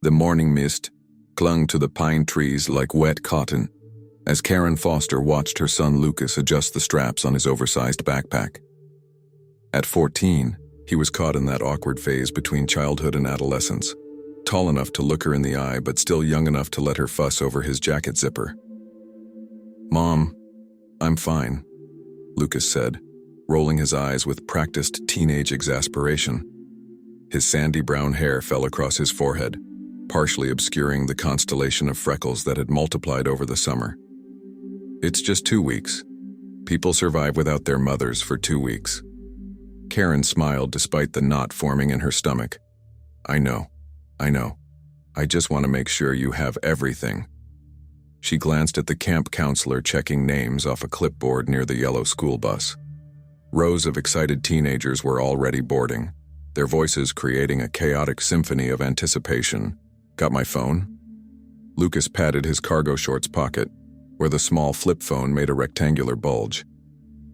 The morning mist clung to the pine trees like wet cotton as Karen Foster watched her son Lucas adjust the straps on his oversized backpack. At 14, he was caught in that awkward phase between childhood and adolescence, tall enough to look her in the eye but still young enough to let her fuss over his jacket zipper. "Mom, I'm fine," Lucas said, rolling his eyes with practiced teenage exasperation. His sandy brown hair fell across his forehead, partially obscuring the constellation of freckles that had multiplied over the summer. "It's just 2 weeks. People survive without their mothers for 2 weeks." Karen smiled despite the knot forming in her stomach. I know. I just want to make sure you have everything." She glanced at the camp counselor checking names off a clipboard near the yellow school bus. Rows of excited teenagers were already boarding, their voices creating a chaotic symphony of anticipation. "Got my phone?" Lucas patted his cargo shorts pocket, where the small flip phone made a rectangular bulge.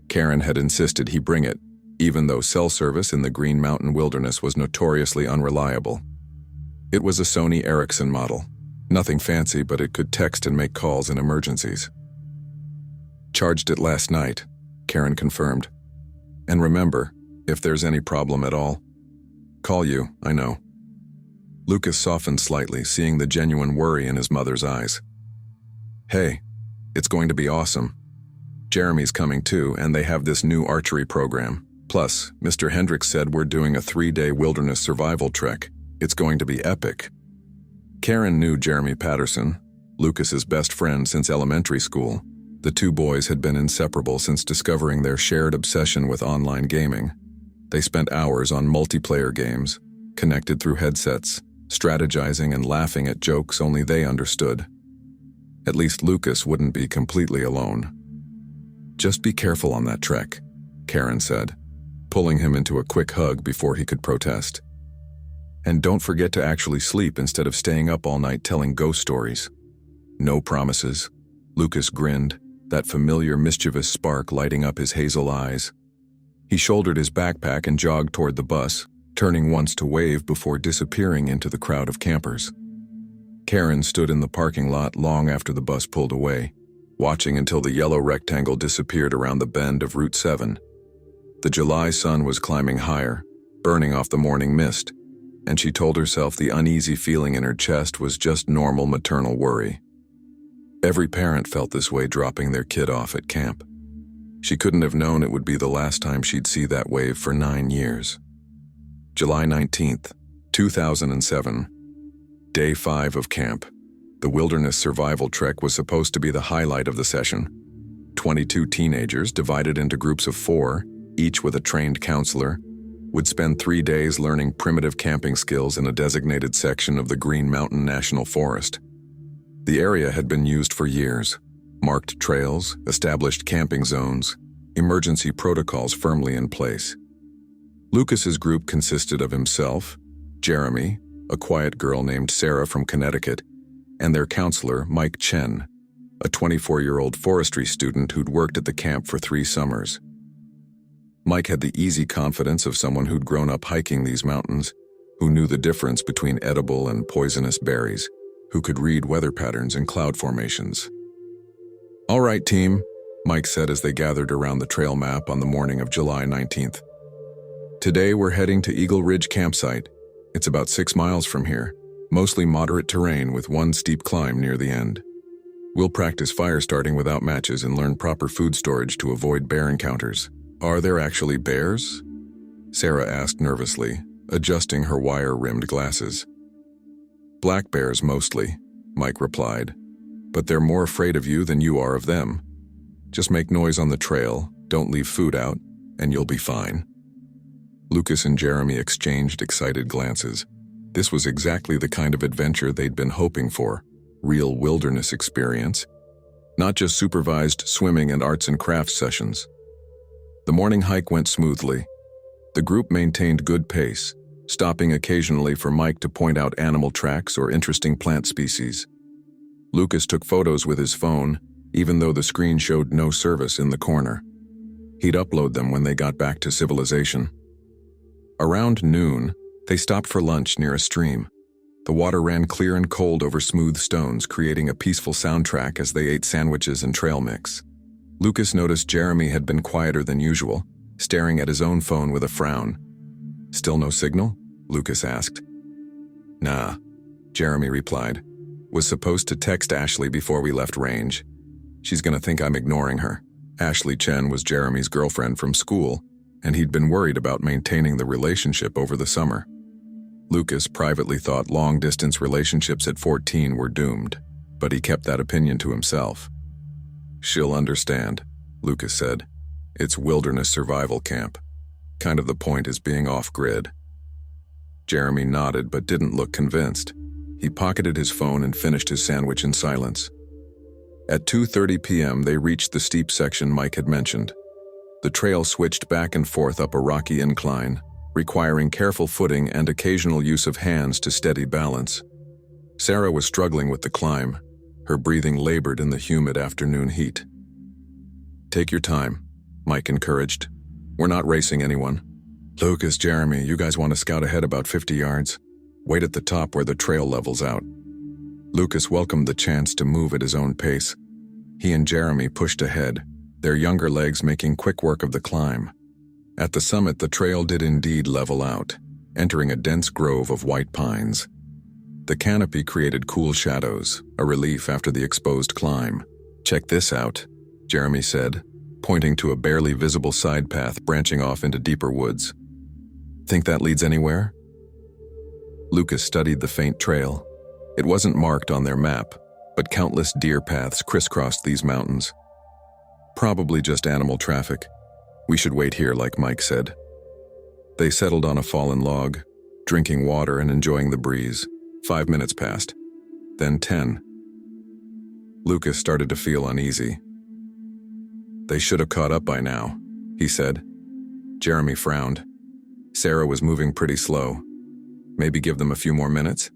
Karen had insisted he bring it, even though cell service in the Green Mountain wilderness was notoriously unreliable. It was a Sony Ericsson model. Nothing fancy, but it could text and make calls in emergencies. "Charged it last night," Karen confirmed. "And remember, if there's any problem at all, call you, I know." Lucas softened slightly, seeing the genuine worry in his mother's eyes. "Hey, it's going to be awesome. Jeremy's coming too, and they have this new archery program. Plus, Mr. Hendricks said we're doing a 3-day wilderness survival trek. It's going to be epic." Karen knew Jeremy Patterson, Lucas's best friend since elementary school. The two boys had been inseparable since discovering their shared obsession with online gaming. They spent hours on multiplayer games, connected through headsets, strategizing and laughing at jokes only they understood. At least Lucas wouldn't be completely alone. "Just be careful on that trek," Karen said, pulling him into a quick hug before he could protest. "And don't forget to actually sleep instead of staying up all night telling ghost stories." "No promises." Lucas grinned, that familiar mischievous spark lighting up his hazel eyes. He shouldered his backpack and jogged toward the bus, turning once to wave before disappearing into the crowd of campers. Karen stood in the parking lot long after the bus pulled away, watching until the yellow rectangle disappeared around the bend of Route 7. The July sun was climbing higher, burning off the morning mist, and she told herself the uneasy feeling in her chest was just normal maternal worry. Every parent felt this way dropping their kid off at camp. She couldn't have known it would be the last time she'd see that wave for 9 years. July 19th, 2007. Day 5 of camp. The wilderness survival trek was supposed to be the highlight of the session. 22 teenagers, divided into groups of 4, each with a trained counselor, would spend 3 days learning primitive camping skills in a designated section of the Green Mountain National Forest. The area had been used for years. Marked trails, established camping zones, emergency protocols firmly in place. Lucas's group consisted of himself, Jeremy, a quiet girl named Sarah from Connecticut, and their counselor, Mike Chen, a 24-year-old forestry student who'd worked at the camp for 3 summers. Mike had the easy confidence of someone who'd grown up hiking these mountains, who knew the difference between edible and poisonous berries, who could read weather patterns and cloud formations. "All right, team," Mike said as they gathered around the trail map on the morning of July 19th. "Today we're heading to Eagle Ridge campsite. It's about 6 miles from here, mostly moderate terrain with one steep climb near the end. We'll practice fire starting without matches and learn proper food storage to avoid bear encounters." "Are there actually bears?" Sarah asked nervously, adjusting her wire-rimmed glasses. "Black bears mostly," Mike replied, "but they're more afraid of you than you are of them. Just make noise on the trail, don't leave food out, and you'll be fine." Lucas and Jeremy exchanged excited glances. This was exactly the kind of adventure they'd been hoping for, real wilderness experience, not just supervised swimming and arts and crafts sessions. The morning hike went smoothly. The group maintained good pace, stopping occasionally for Mike to point out animal tracks or interesting plant species. Lucas took photos with his phone, even though the screen showed no service in the corner. He'd upload them when they got back to civilization. Around noon, they stopped for lunch near a stream. The water ran clear and cold over smooth stones, creating a peaceful soundtrack as they ate sandwiches and trail mix. Lucas noticed Jeremy had been quieter than usual, staring at his own phone with a frown. "Still no signal?" Lucas asked. "Nah," Jeremy replied. "Was supposed to text Ashley before we left range. She's gonna think I'm ignoring her." Ashley Chen was Jeremy's girlfriend from school, and he'd been worried about maintaining the relationship over the summer. Lucas privately thought long-distance relationships at 14 were doomed, but he kept that opinion to himself. "She'll understand," Lucas said. "It's wilderness survival camp. Kind of the point is being off-grid." Jeremy nodded but didn't look convinced. He pocketed his phone and finished his sandwich in silence. At 2:30 p.m. they reached the steep section Mike had mentioned. The trail switched back and forth up a rocky incline, requiring careful footing and occasional use of hands to steady balance. Sarah was struggling with the climb. Her breathing labored in the humid afternoon heat. "Take your time," Mike encouraged. "We're not racing anyone. Lucas, Jeremy, you guys want to scout ahead about 50 yards? Wait at the top where the trail levels out." Lucas welcomed the chance to move at his own pace. He and Jeremy pushed ahead, their younger legs making quick work of the climb. At the summit, the trail did indeed level out, entering a dense grove of white pines. The canopy created cool shadows, a relief after the exposed climb. "Check this out," Jeremy said, pointing to a barely visible side path branching off into deeper woods. "Think that leads anywhere?" Lucas studied the faint trail. It wasn't marked on their map, but countless deer paths crisscrossed these mountains. "Probably just animal traffic. We should wait here," like Mike said. They settled on a fallen log, drinking water and enjoying the breeze. 5 minutes passed. Then 10. Lucas started to feel uneasy. "They should have caught up by now," he said. Jeremy frowned. Sarah was moving pretty slow. "Maybe give them a few more minutes?"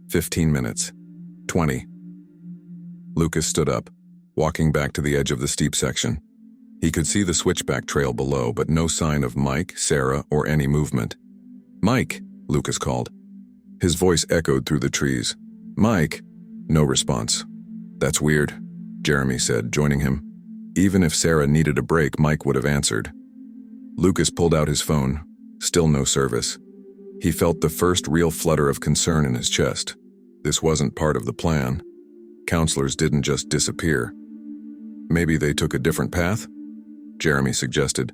15 minutes. 20. Lucas stood up, walking back to the edge of the steep section. He could see the switchback trail below, but no sign of Mike, Sarah, or any movement. "Mike!" Lucas called. His voice echoed through the trees. "Mike!" No response. "That's weird," Jeremy said, joining him. Even if Sarah needed a break, Mike would have answered. Lucas pulled out his phone. Still no service. He felt the first real flutter of concern in his chest. This wasn't part of the plan. Counselors didn't just disappear. "Maybe they took a different path?" Jeremy suggested,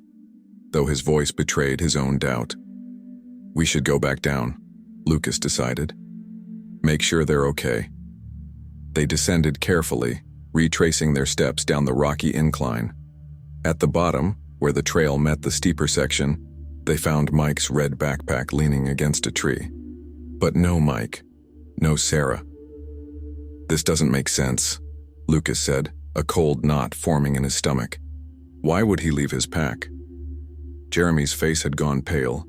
though his voice betrayed his own doubt. "We should go back down," Lucas decided. "Make sure they're okay." They descended carefully, retracing their steps down the rocky incline. At the bottom, where the trail met the steeper section, they found Mike's red backpack leaning against a tree. But no Mike. No Sarah. "This doesn't make sense," Lucas said, a cold knot forming in his stomach. Why would he leave his pack? Jeremy's face had gone pale.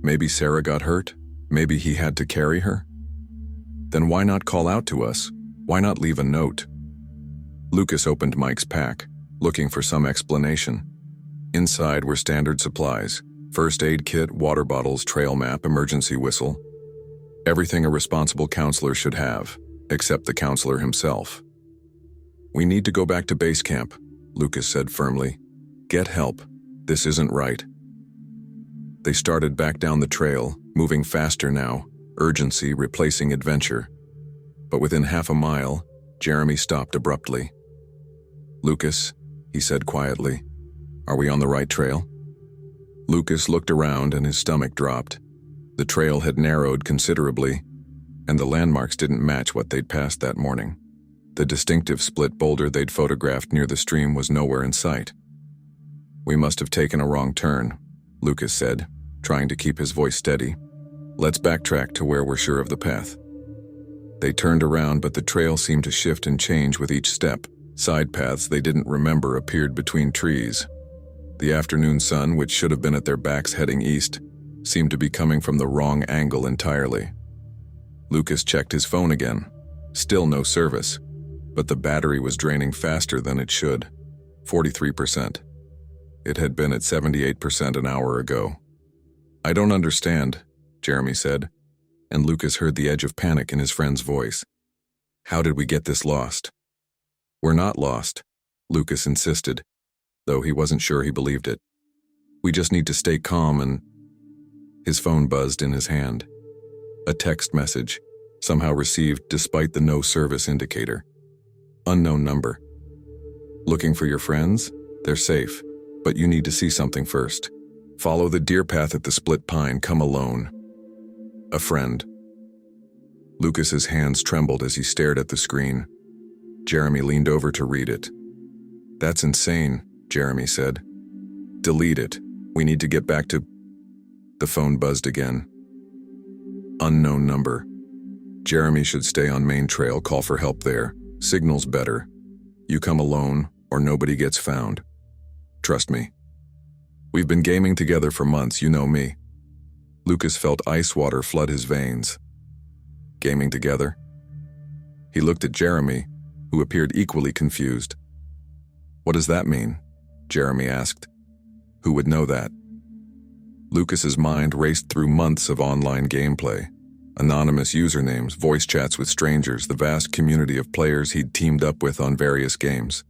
Maybe Sarah got hurt? Maybe he had to carry her? Then why not call out to us? Why not leave a note? Lucas opened Mike's pack, looking for some explanation. Inside were standard supplies: first aid kit, water bottles, trail map, emergency whistle. Everything a responsible counselor should have, except the counselor himself. "We need to go back to base camp," Lucas said firmly. "Get help. This isn't right." They started back down the trail, moving faster now, urgency replacing adventure. But within half a mile, Jeremy stopped abruptly. "Lucas," he said quietly, "are we on the right trail?" Lucas looked around and his stomach dropped. The trail had narrowed considerably, and the landmarks didn't match what they'd passed that morning. The distinctive split boulder they'd photographed near the stream was nowhere in sight. "We must have taken a wrong turn," Lucas said, trying to keep his voice steady. "Let's backtrack to where we're sure of the path." They turned around, but the trail seemed to shift and change with each step. Side paths they didn't remember appeared between trees. The afternoon sun, which should have been at their backs heading east, seemed to be coming from the wrong angle entirely. Lucas checked his phone again. Still no service, but the battery was draining faster than it should. 43%. It had been at 78% an hour ago. "I don't understand," Jeremy said. and Lucas heard the edge of panic in his friend's voice. How did we get this lost? We're not lost, Lucas insisted, though he wasn't sure he believed it. We just need to stay calm and... His phone buzzed in his hand. A text message, somehow received despite the no service indicator. Unknown number. Looking for your friends? They're safe, but you need to see something first. Follow the deer path at the split pine, come alone. A friend. Lucas's hands trembled as he stared at the screen. Jeremy leaned over to read it. That's insane, Jeremy said. Delete it. We need to get back to... The phone buzzed again. Unknown number. Jeremy should stay on main trail, call for help there. Signal's better. You come alone, or nobody gets found. Trust me. We've been gaming together for months, you know me. Lucas felt ice water flood his veins. Gaming together? He looked at Jeremy, who appeared equally confused. What does that mean? Jeremy asked. Who would know that? Lucas's mind raced through months of online gameplay. Anonymous usernames, voice chats with strangers, the vast community of players he'd teamed up with on various games.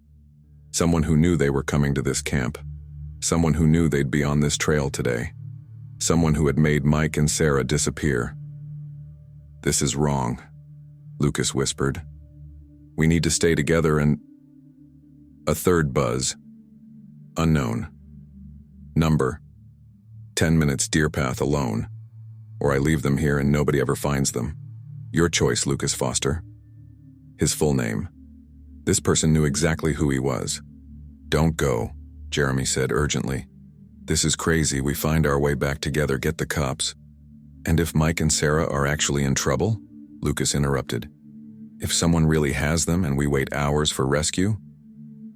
Someone who knew they were coming to this camp. Someone who knew they'd be on this trail today. Someone who had made Mike and Sarah disappear. This is wrong, Lucas whispered. We need to stay together and... A third buzz. Unknown. Number. 10 minutes deer path alone. Or I leave them here and nobody ever finds them. Your choice, Lucas Foster. His full name. This person knew exactly who he was. Don't go, Jeremy said urgently. This is crazy, we find our way back together, get the cops. And if Mike and Sarah are actually in trouble? Lucas interrupted. If someone really has them and we wait hours for rescue?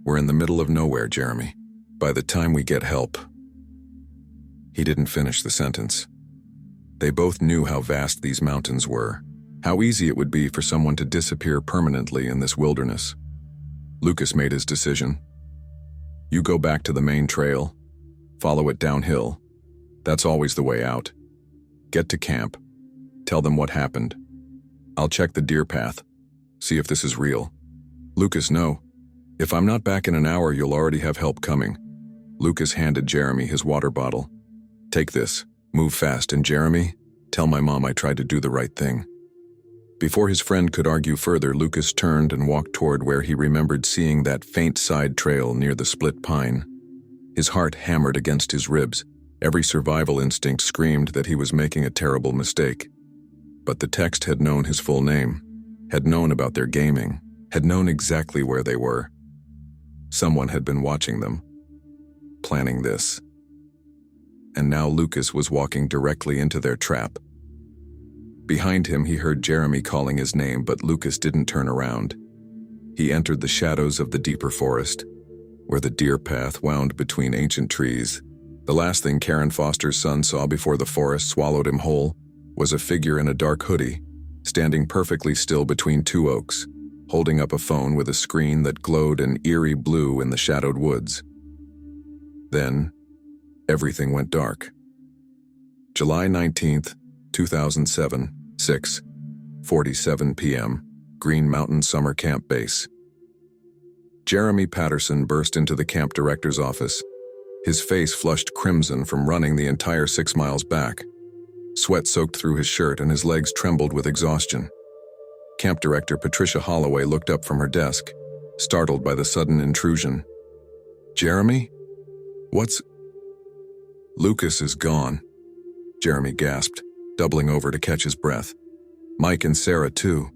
We're in the middle of nowhere, Jeremy. By the time we get help... He didn't finish the sentence. They both knew how vast these mountains were, how easy it would be for someone to disappear permanently in this wilderness. Lucas made his decision. You go back to the main trail, follow it downhill. That's always the way out. Get to camp, tell them what happened. I'll check the deer path, see if this is real. Lucas, no. If I'm not back in an hour, you'll already have help coming. Lucas handed Jeremy his water bottle. Take this, move fast, and Jeremy, tell my mom I tried to do the right thing. Before his friend could argue further, Lucas turned and walked toward where he remembered seeing that faint side trail near the split pine. His heart hammered against his ribs. Every survival instinct screamed that he was making a terrible mistake. But the text had known his full name, had known about their gaming, had known exactly where they were. Someone had been watching them, planning this. And now Lucas was walking directly into their trap. Behind him, he heard Jeremy calling his name, but Lucas didn't turn around. He entered the shadows of the deeper forest, where the deer path wound between ancient trees. The last thing Karen Foster's son saw before the forest swallowed him whole was a figure in a dark hoodie, standing perfectly still between two oaks, holding up a phone with a screen that glowed an eerie blue in the shadowed woods. Then, everything went dark. July 19th, 2007, 6:47 p.m., Green Mountain Summer Camp Base. Jeremy Patterson burst into the camp director's office, his face flushed crimson from running the entire 6 miles back. Sweat soaked through his shirt and his legs trembled with exhaustion. Camp director Patricia Holloway looked up from her desk, startled by the sudden intrusion. Jeremy? What's... Lucas is gone, Jeremy gasped, doubling over to catch his breath. Mike and Sarah too.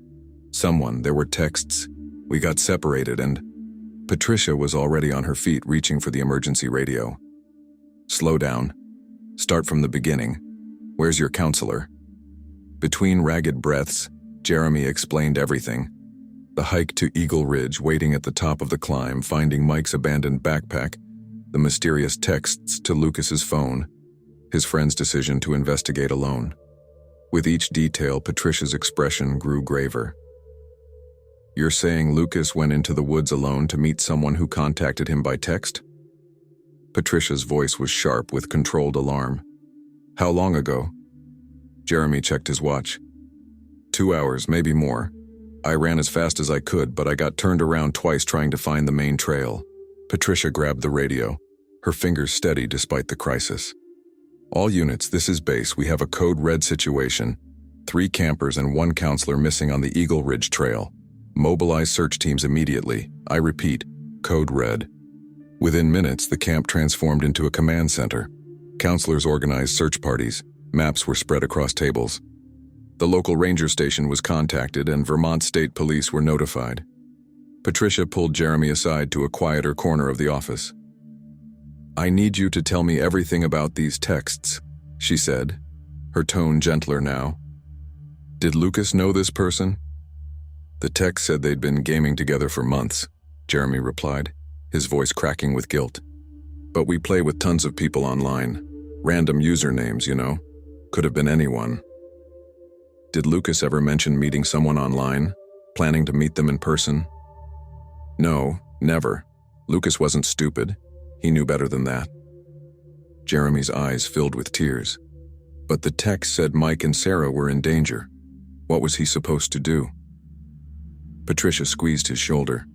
There were texts. We got separated and... Patricia was already on her feet reaching for the emergency radio. Slow down. Start from the beginning. Where's your counselor? Between ragged breaths, Jeremy explained everything. The hike to Eagle Ridge, waiting at the top of the climb, finding Mike's abandoned backpack, the mysterious texts to Lucas's phone, his friend's decision to investigate alone. With each detail, Patricia's expression grew graver. You're saying Lucas went into the woods alone to meet someone who contacted him by text? Patricia's voice was sharp with controlled alarm. How long ago? Jeremy checked his watch. 2 hours, maybe more. I ran as fast as I could, but I got turned around twice trying to find the main trail. Patricia grabbed the radio, her fingers steady despite the crisis. All units, this is base. We have a code red situation. 3 campers and 1 counselor missing on the Eagle Ridge Trail. Mobilize search teams immediately. I repeat, code red. Within minutes, the camp transformed into a command center. Counselors organized search parties. Maps were spread across tables. The local ranger station was contacted and Vermont State Police were notified. Patricia pulled Jeremy aside to a quieter corner of the office. I need you to tell me everything about these texts, she said, her tone gentler now. Did Lucas know this person? The text said they'd been gaming together for months, Jeremy replied, his voice cracking with guilt. But we play with tons of people online. Random usernames, you know. Could have been anyone. Did Lucas ever mention meeting someone online? Planning to meet them in person? No, never. Lucas wasn't stupid. He knew better than that. Jeremy's eyes filled with tears. But the text said Mike and Sarah were in danger. What was he supposed to do? Patricia squeezed his shoulder.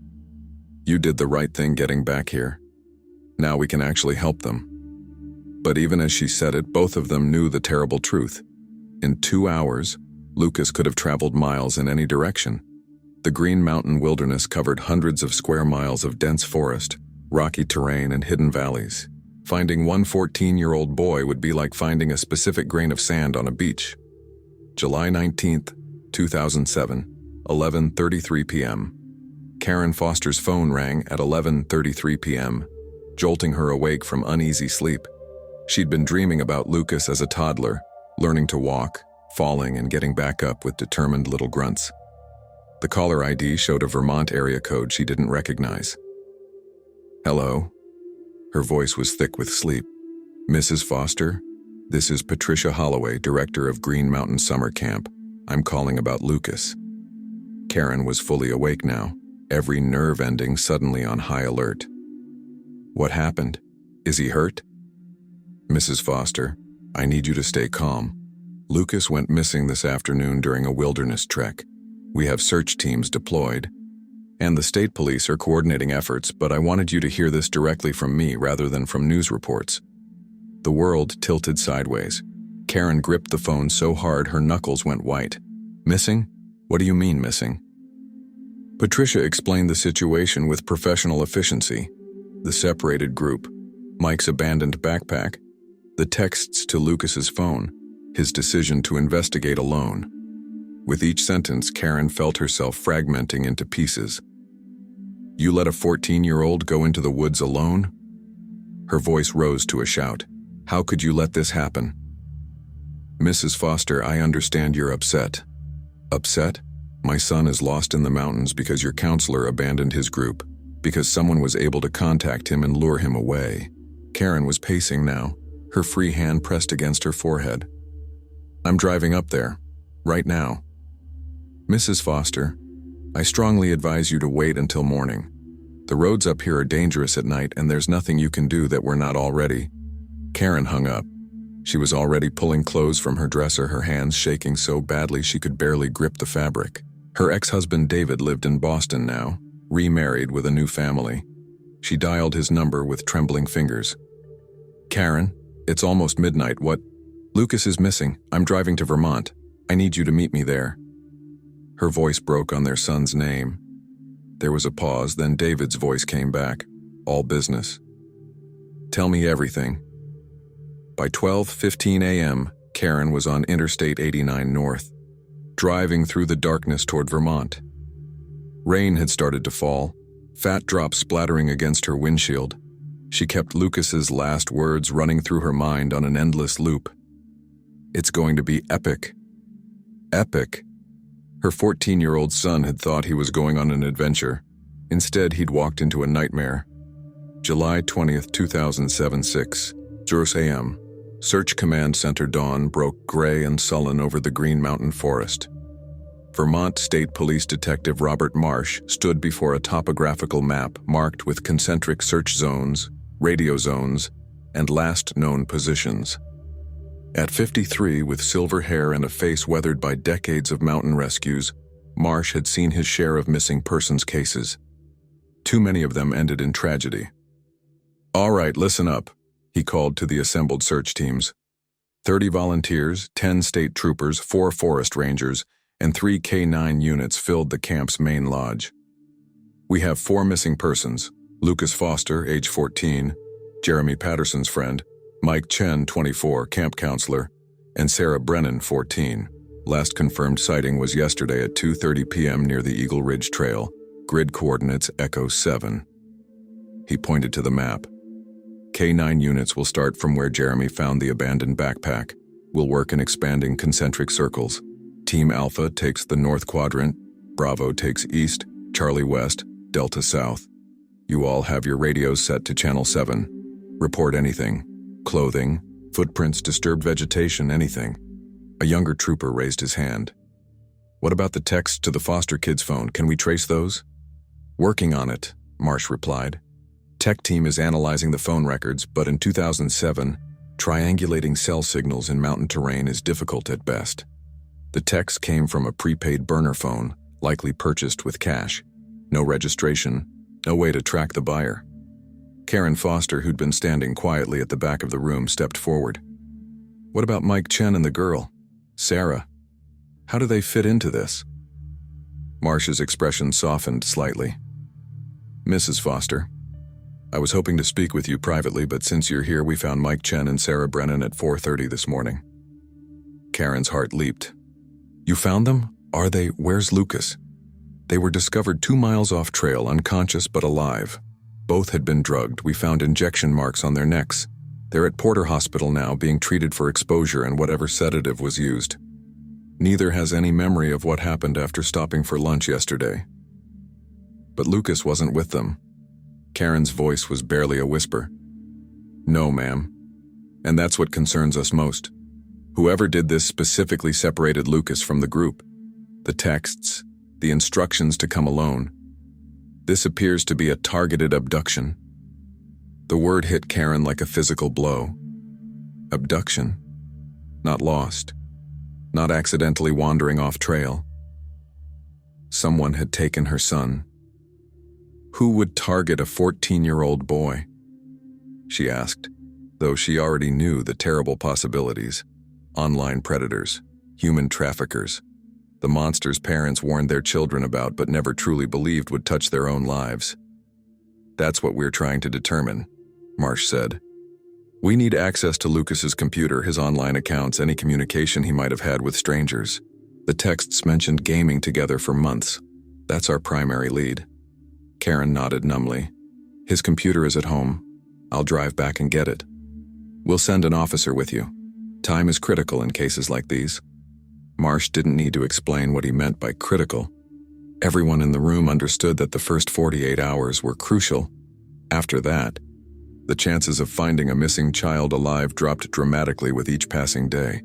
You did the right thing getting back here. Now we can actually help them. But even as she said it, both of them knew the terrible truth. In 2 hours, Lucas could have traveled miles in any direction. The Green Mountain wilderness covered hundreds of square miles of dense forest, rocky terrain, and hidden valleys. Finding one 14-year-old boy would be like finding a specific grain of sand on a beach. July 19th, 2007, 11:33 p.m. Karen Foster's phone rang at 11:33 p.m., jolting her awake from uneasy sleep. She'd been dreaming about Lucas as a toddler, learning to walk, falling, and getting back up with determined little grunts. The caller ID showed a Vermont area code she didn't recognize. Hello? Her voice was thick with sleep. Mrs. Foster? This is Patricia Holloway, director of Green Mountain Summer Camp. I'm calling about Lucas. Karen was fully awake now, every nerve ending suddenly on high alert. What happened? Is he hurt? Mrs. Foster, I need you to stay calm. Lucas went missing this afternoon during a wilderness trek. We have search teams deployed, and the state police are coordinating efforts, but I wanted you to hear this directly from me rather than from news reports. The world tilted sideways. Karen gripped the phone so hard her knuckles went white. Missing? What do you mean missing? Patricia explained the situation with professional efficiency. The separated group, Mike's abandoned backpack, the texts to Lucas's phone, his decision to investigate alone. With each sentence, Karen felt herself fragmenting into pieces. You let a 14-year-old go into the woods alone? Her voice rose to a shout. How could you let this happen? Mrs. Foster, I understand you're upset. Upset? My son is lost in the mountains because your counselor abandoned his group, because someone was able to contact him and lure him away. Karen was pacing now, her free hand pressed against her forehead. I'm driving up there, right now. Mrs. Foster, I strongly advise you to wait until morning. The roads up here are dangerous at night and there's nothing you can do that we're not already. Karen hung up. She was already pulling clothes from her dresser, her hands shaking so badly she could barely grip the fabric. Her ex-husband David lived in Boston now, remarried with a new family. She dialed his number with trembling fingers. Karen, it's almost midnight. What? Lucas is missing. I'm driving to Vermont. I need you to meet me there. Her voice broke on their son's name. There was a pause, then David's voice came back. All business. Tell me everything. By 12:15 a.m., Karen was on Interstate 89 North, driving through the darkness toward Vermont. Rain had started to fall, fat drops splattering against her windshield. She kept Lucas's last words running through her mind on an endless loop. It's going to be epic. Epic. Her 14-year-old son had thought he was going on an adventure. Instead, he'd walked into a nightmare. July 20th, 2007, 6:00 a.m. Search Command Center dawn broke gray and sullen over the Green Mountain Forest. Vermont State Police Detective Robert Marsh stood before a topographical map marked with concentric search zones, radio zones, and last known positions. At 53, with silver hair and a face weathered by decades of mountain rescues, Marsh had seen his share of missing persons cases. Too many of them ended in tragedy. "All right, listen up," he called to the assembled search teams. 30 volunteers, 10 state troopers, 4 forest rangers, and 3 K-9 units filled the camp's main lodge. "We have 4 missing persons: Lucas Foster, age 14, Jeremy Patterson's friend, Mike Chen, 24, camp counselor, and Sarah Brennan, 14. Last confirmed sighting was yesterday at 2:30 p.m. near the Eagle Ridge Trail, grid coordinates Echo 7. He pointed to the map. K-9 units will start from where Jeremy found the abandoned backpack. We'll work in expanding concentric circles. Team Alpha takes the north quadrant, Bravo takes east, Charlie west, Delta south. You all have your radios set to channel 7. Report anything. Clothing, footprints, disturbed vegetation, anything. A younger trooper raised his hand. "What about the texts to the Foster kids' phone? Can we trace those?" "Working on it," Marsh replied. "Tech team is analyzing the phone records, but in 2007, triangulating cell signals in mountain terrain is difficult at best. The text came from a prepaid burner phone, likely purchased with cash. No registration, no way to track the buyer." Karen Foster, who'd been standing quietly at the back of the room, stepped forward. "What about Mike Chen and the girl, Sarah? How do they fit into this?" Marsh's expression softened slightly. "Mrs. Foster, I was hoping to speak with you privately, but since you're here, we found Mike Chen and Sarah Brennan at 4:30 this morning." Karen's heart leaped. "You found them? Are they? Where's Lucas?" "They were discovered 2 miles off trail, unconscious but alive. Both had been drugged. We found injection marks on their necks. They're at Porter Hospital now, being treated for exposure and whatever sedative was used. Neither has any memory of what happened after stopping for lunch yesterday." "But Lucas wasn't with them." Karen's voice was barely a whisper. "No, ma'am. And that's what concerns us most. Whoever did this specifically separated Lucas from the group. The texts, the instructions to come alone. This appears to be a targeted abduction." The word hit Karen like a physical blow. Abduction. Not lost. Not accidentally wandering off trail. Someone had taken her son. Who would target a 14-year-old boy? She asked, though she already knew the terrible possibilities. Online predators, human traffickers, the monsters parents warned their children about but never truly believed would touch their own lives. "That's what we're trying to determine," Marsh said. "We need access to Lucas's computer, his online accounts, any communication he might have had with strangers. The texts mentioned gaming together for months. That's our primary lead." Karen nodded numbly. "His computer is at home. I'll drive back and get it. We'll send an officer with you. Time is critical in cases like these." Marsh didn't need to explain what he meant by critical. Everyone in the room understood that the first 48 hours were crucial. After that, the chances of finding a missing child alive dropped dramatically with each passing day.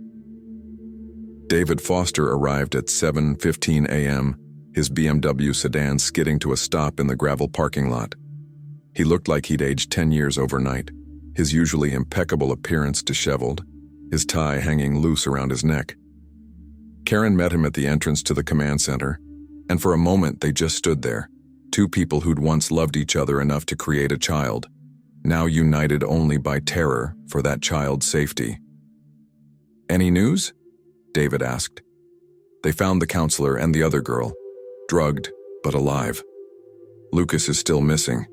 David Foster arrived at 7:15 a.m., his BMW sedan skidding to a stop in the gravel parking lot. He looked like he'd aged 10 years overnight, his usually impeccable appearance disheveled, his tie hanging loose around his neck. Karen met him at the entrance to the command center, and for a moment they just stood there, 2 people who'd once loved each other enough to create a child, now united only by terror for that child's safety. "Any news?" David asked. "They found the counselor and the other girl, drugged but alive. Lucas is still missing."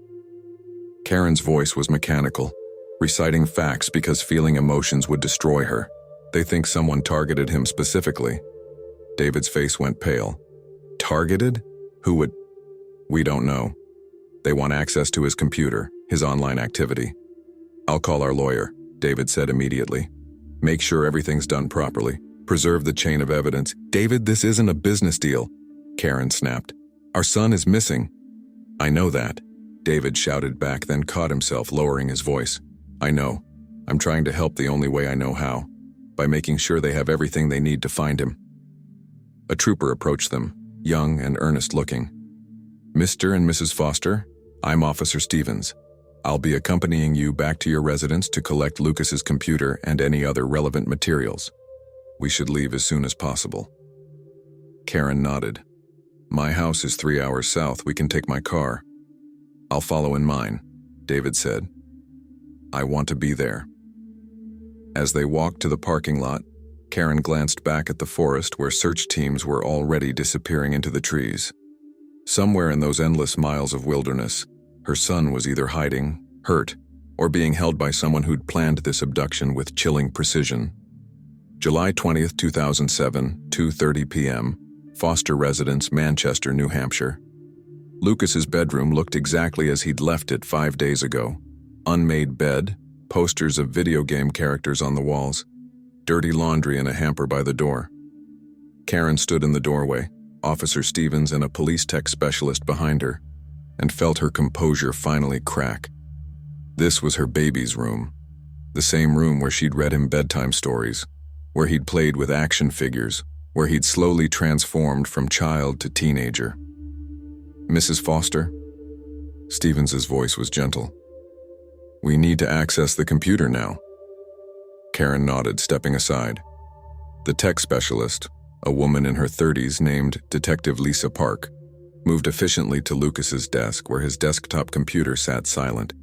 Karen's voice was mechanical, reciting facts because feeling emotions would destroy her. "They think someone targeted him specifically." David's face went pale. "Targeted? Who would?" "We don't know. They want access to his computer, his online activity." "I'll call our lawyer," David said immediately. "Make sure everything's done properly. Preserve the chain of evidence." "David, this isn't a business deal," Karen snapped. "Our son is missing." "I know that," David shouted back, then caught himself lowering his voice. "I know. I'm trying to help the only way I know how, by making sure they have everything they need to find him." A trooper approached them, young and earnest looking. "Mr. and Mrs. Foster, I'm Officer Stevens. I'll be accompanying you back to your residence to collect Lucas's computer and any other relevant materials. We should leave as soon as possible. Karen nodded. My house is 3 hours south. We can take my car. I'll follow in mine, David said. I want to be there. As they walked to the parking lot, Karen glanced back at the forest where search teams were already disappearing into the trees. Somewhere in those endless miles of wilderness, her son was either hiding, hurt, or being held by someone who'd planned this abduction with chilling precision. July 20th, 2007, 2:30 p.m., Foster Residence, Manchester, New Hampshire. Lucas's bedroom looked exactly as he'd left it 5 days ago. Unmade bed, posters of video game characters on the walls, dirty laundry in a hamper by the door. Karen stood in the doorway, Officer Stevens and a police tech specialist behind her, and felt her composure finally crack. This was her baby's room, the same room where she'd read him bedtime stories, where he'd played with action figures, where he'd slowly transformed from child to teenager. Mrs. Foster? Stevens's voice was gentle. We need to access the computer now. Karen nodded, stepping aside. The tech specialist, a woman in her 30s named Detective Lisa Park, moved efficiently to Lucas's desk where his desktop computer sat silent.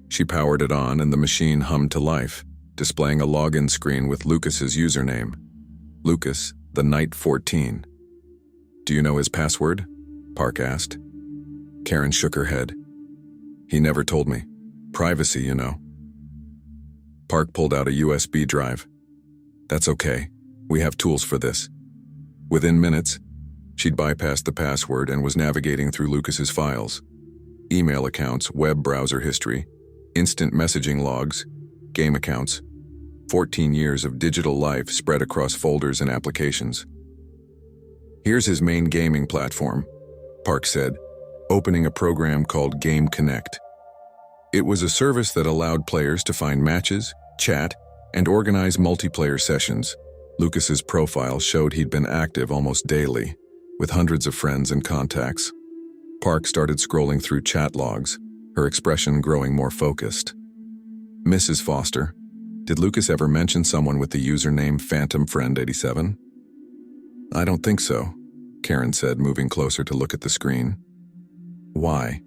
She powered it on and the machine hummed to life, displaying a login screen with Lucas's username. Lucas, the Knight 14. Do you know his password? Park asked. Karen shook her head. He never told me. Privacy, you know. Park pulled out a USB drive. That's okay. We have tools for this. Within minutes, she'd bypassed the password and was navigating through Lucas's files. Email accounts, web browser history, instant messaging logs, game accounts. 14 years of digital life spread across folders and applications. Here's his main gaming platform, Park said, opening a program called Game Connect. It was a service that allowed players to find matches, chat, and organize multiplayer sessions. Lucas's profile showed he'd been active almost daily, with hundreds of friends and contacts. Park started scrolling through chat logs, her expression growing more focused. Mrs. Foster, did Lucas ever mention someone with the username Phantom Friend 87? I don't think so, Karen said, moving closer to look at the screen. Why?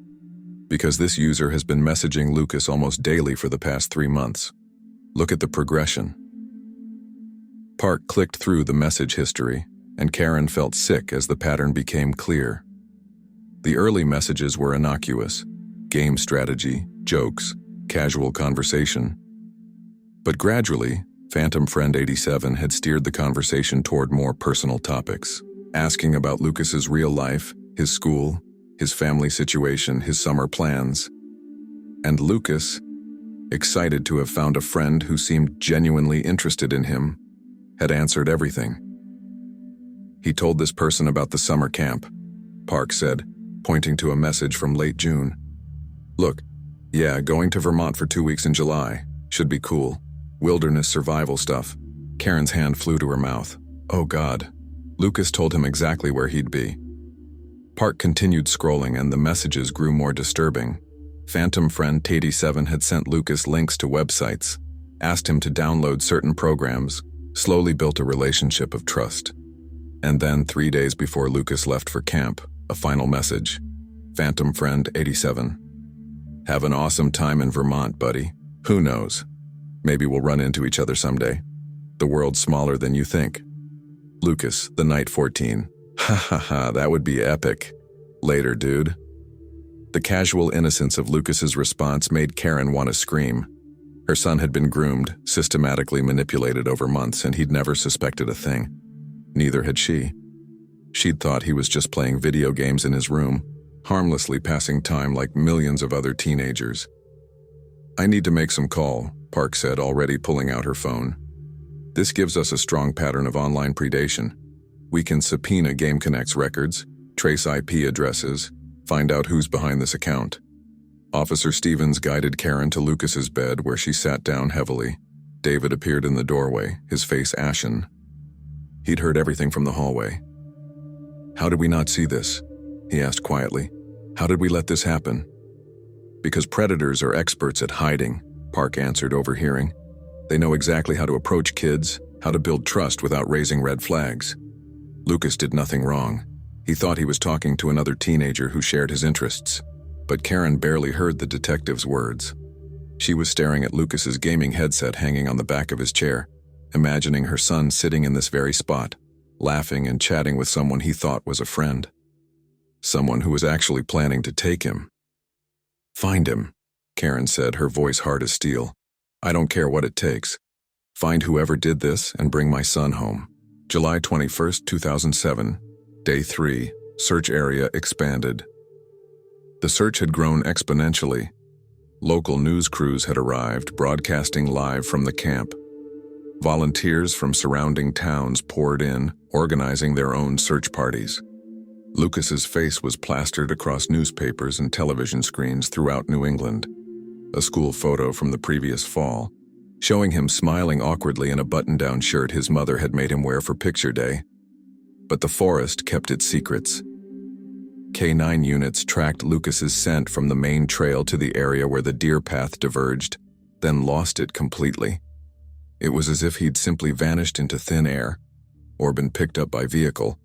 Because this user has been messaging Lucas almost daily for the past 3 months. Look at the progression. Park clicked through the message history, and Karen felt sick as the pattern became clear. The early messages were innocuous: game strategy, jokes, casual conversation. But gradually, Phantom Friend 87 had steered the conversation toward more personal topics, asking about Lucas's real life, his school, his family situation, his summer plans. And Lucas, excited to have found a friend who seemed genuinely interested in him, had answered everything. He told this person about the summer camp, Park said, pointing to a message from late June. Look, yeah, going to Vermont for 2 weeks in July. Should be cool. Wilderness survival stuff. Karen's hand flew to her mouth. Oh God. Lucas told him exactly where he'd be. Park continued scrolling and the messages grew more disturbing. Phantom Friend 87 had sent Lucas links to websites, asked him to download certain programs, slowly built a relationship of trust. And then 3 days before Lucas left for camp, a final message. Phantom Friend 87. Have an awesome time in Vermont, buddy. Who knows? Maybe we'll run into each other someday. The world's smaller than you think. Lucas, the Knight 14. Ha ha ha, that would be epic. Later, dude. The casual innocence of Lucas's response made Karen want to scream. Her son had been groomed, systematically manipulated over months, and he'd never suspected a thing. Neither had she. She'd thought he was just playing video games in his room, harmlessly passing time like millions of other teenagers. I need to make some call, Park said, already pulling out her phone. This gives us a strong pattern of online predation. We can subpoena Game Connect's records, trace IP addresses, find out who's behind this account. Officer Stevens guided Karen to Lucas's bed where she sat down heavily. David appeared in the doorway, his face ashen. He'd heard everything from the hallway. How did we not see this? He asked quietly. How did we let this happen? Because predators are experts at hiding, Park answered, overhearing. They know exactly how to approach kids, how to build trust without raising red flags. Lucas did nothing wrong. He thought he was talking to another teenager who shared his interests. But Karen barely heard the detective's words. She was staring at Lucas's gaming headset hanging on the back of his chair, imagining her son sitting in this very spot, laughing and chatting with someone he thought was a friend. Someone who was actually planning to take him. "Find him," Karen said, her voice hard as steel. "I don't care what it takes. Find whoever did this and bring my son home." July 21st, 2007, Day 3, search area expanded. The search had grown exponentially. Local news crews had arrived, broadcasting live from the camp. Volunteers from surrounding towns poured in, organizing their own search parties. Lucas's face was plastered across newspapers and television screens throughout New England. A school photo from the previous fall, showing him smiling awkwardly in a button-down shirt his mother had made him wear for picture day. But the forest kept its secrets. K9 units tracked Lucas's scent from the main trail to the area where the deer path diverged, then lost it completely. It was as if he'd simply vanished into thin air, or been picked up by vehicle,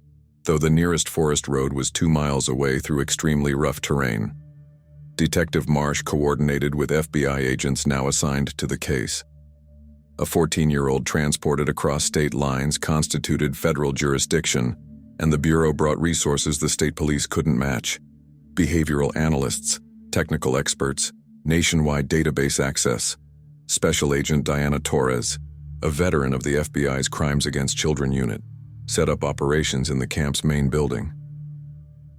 though the nearest forest road was 2 miles away through extremely rough terrain. Detective Marsh coordinated with FBI agents now assigned to the case. A 14-year-old transported across state lines constituted federal jurisdiction, and the Bureau brought resources the state police couldn't match. Behavioral analysts, technical experts, nationwide database access. Special Agent Diana Torres, a veteran of the FBI's Crimes Against Children unit, set up operations in the camp's main building.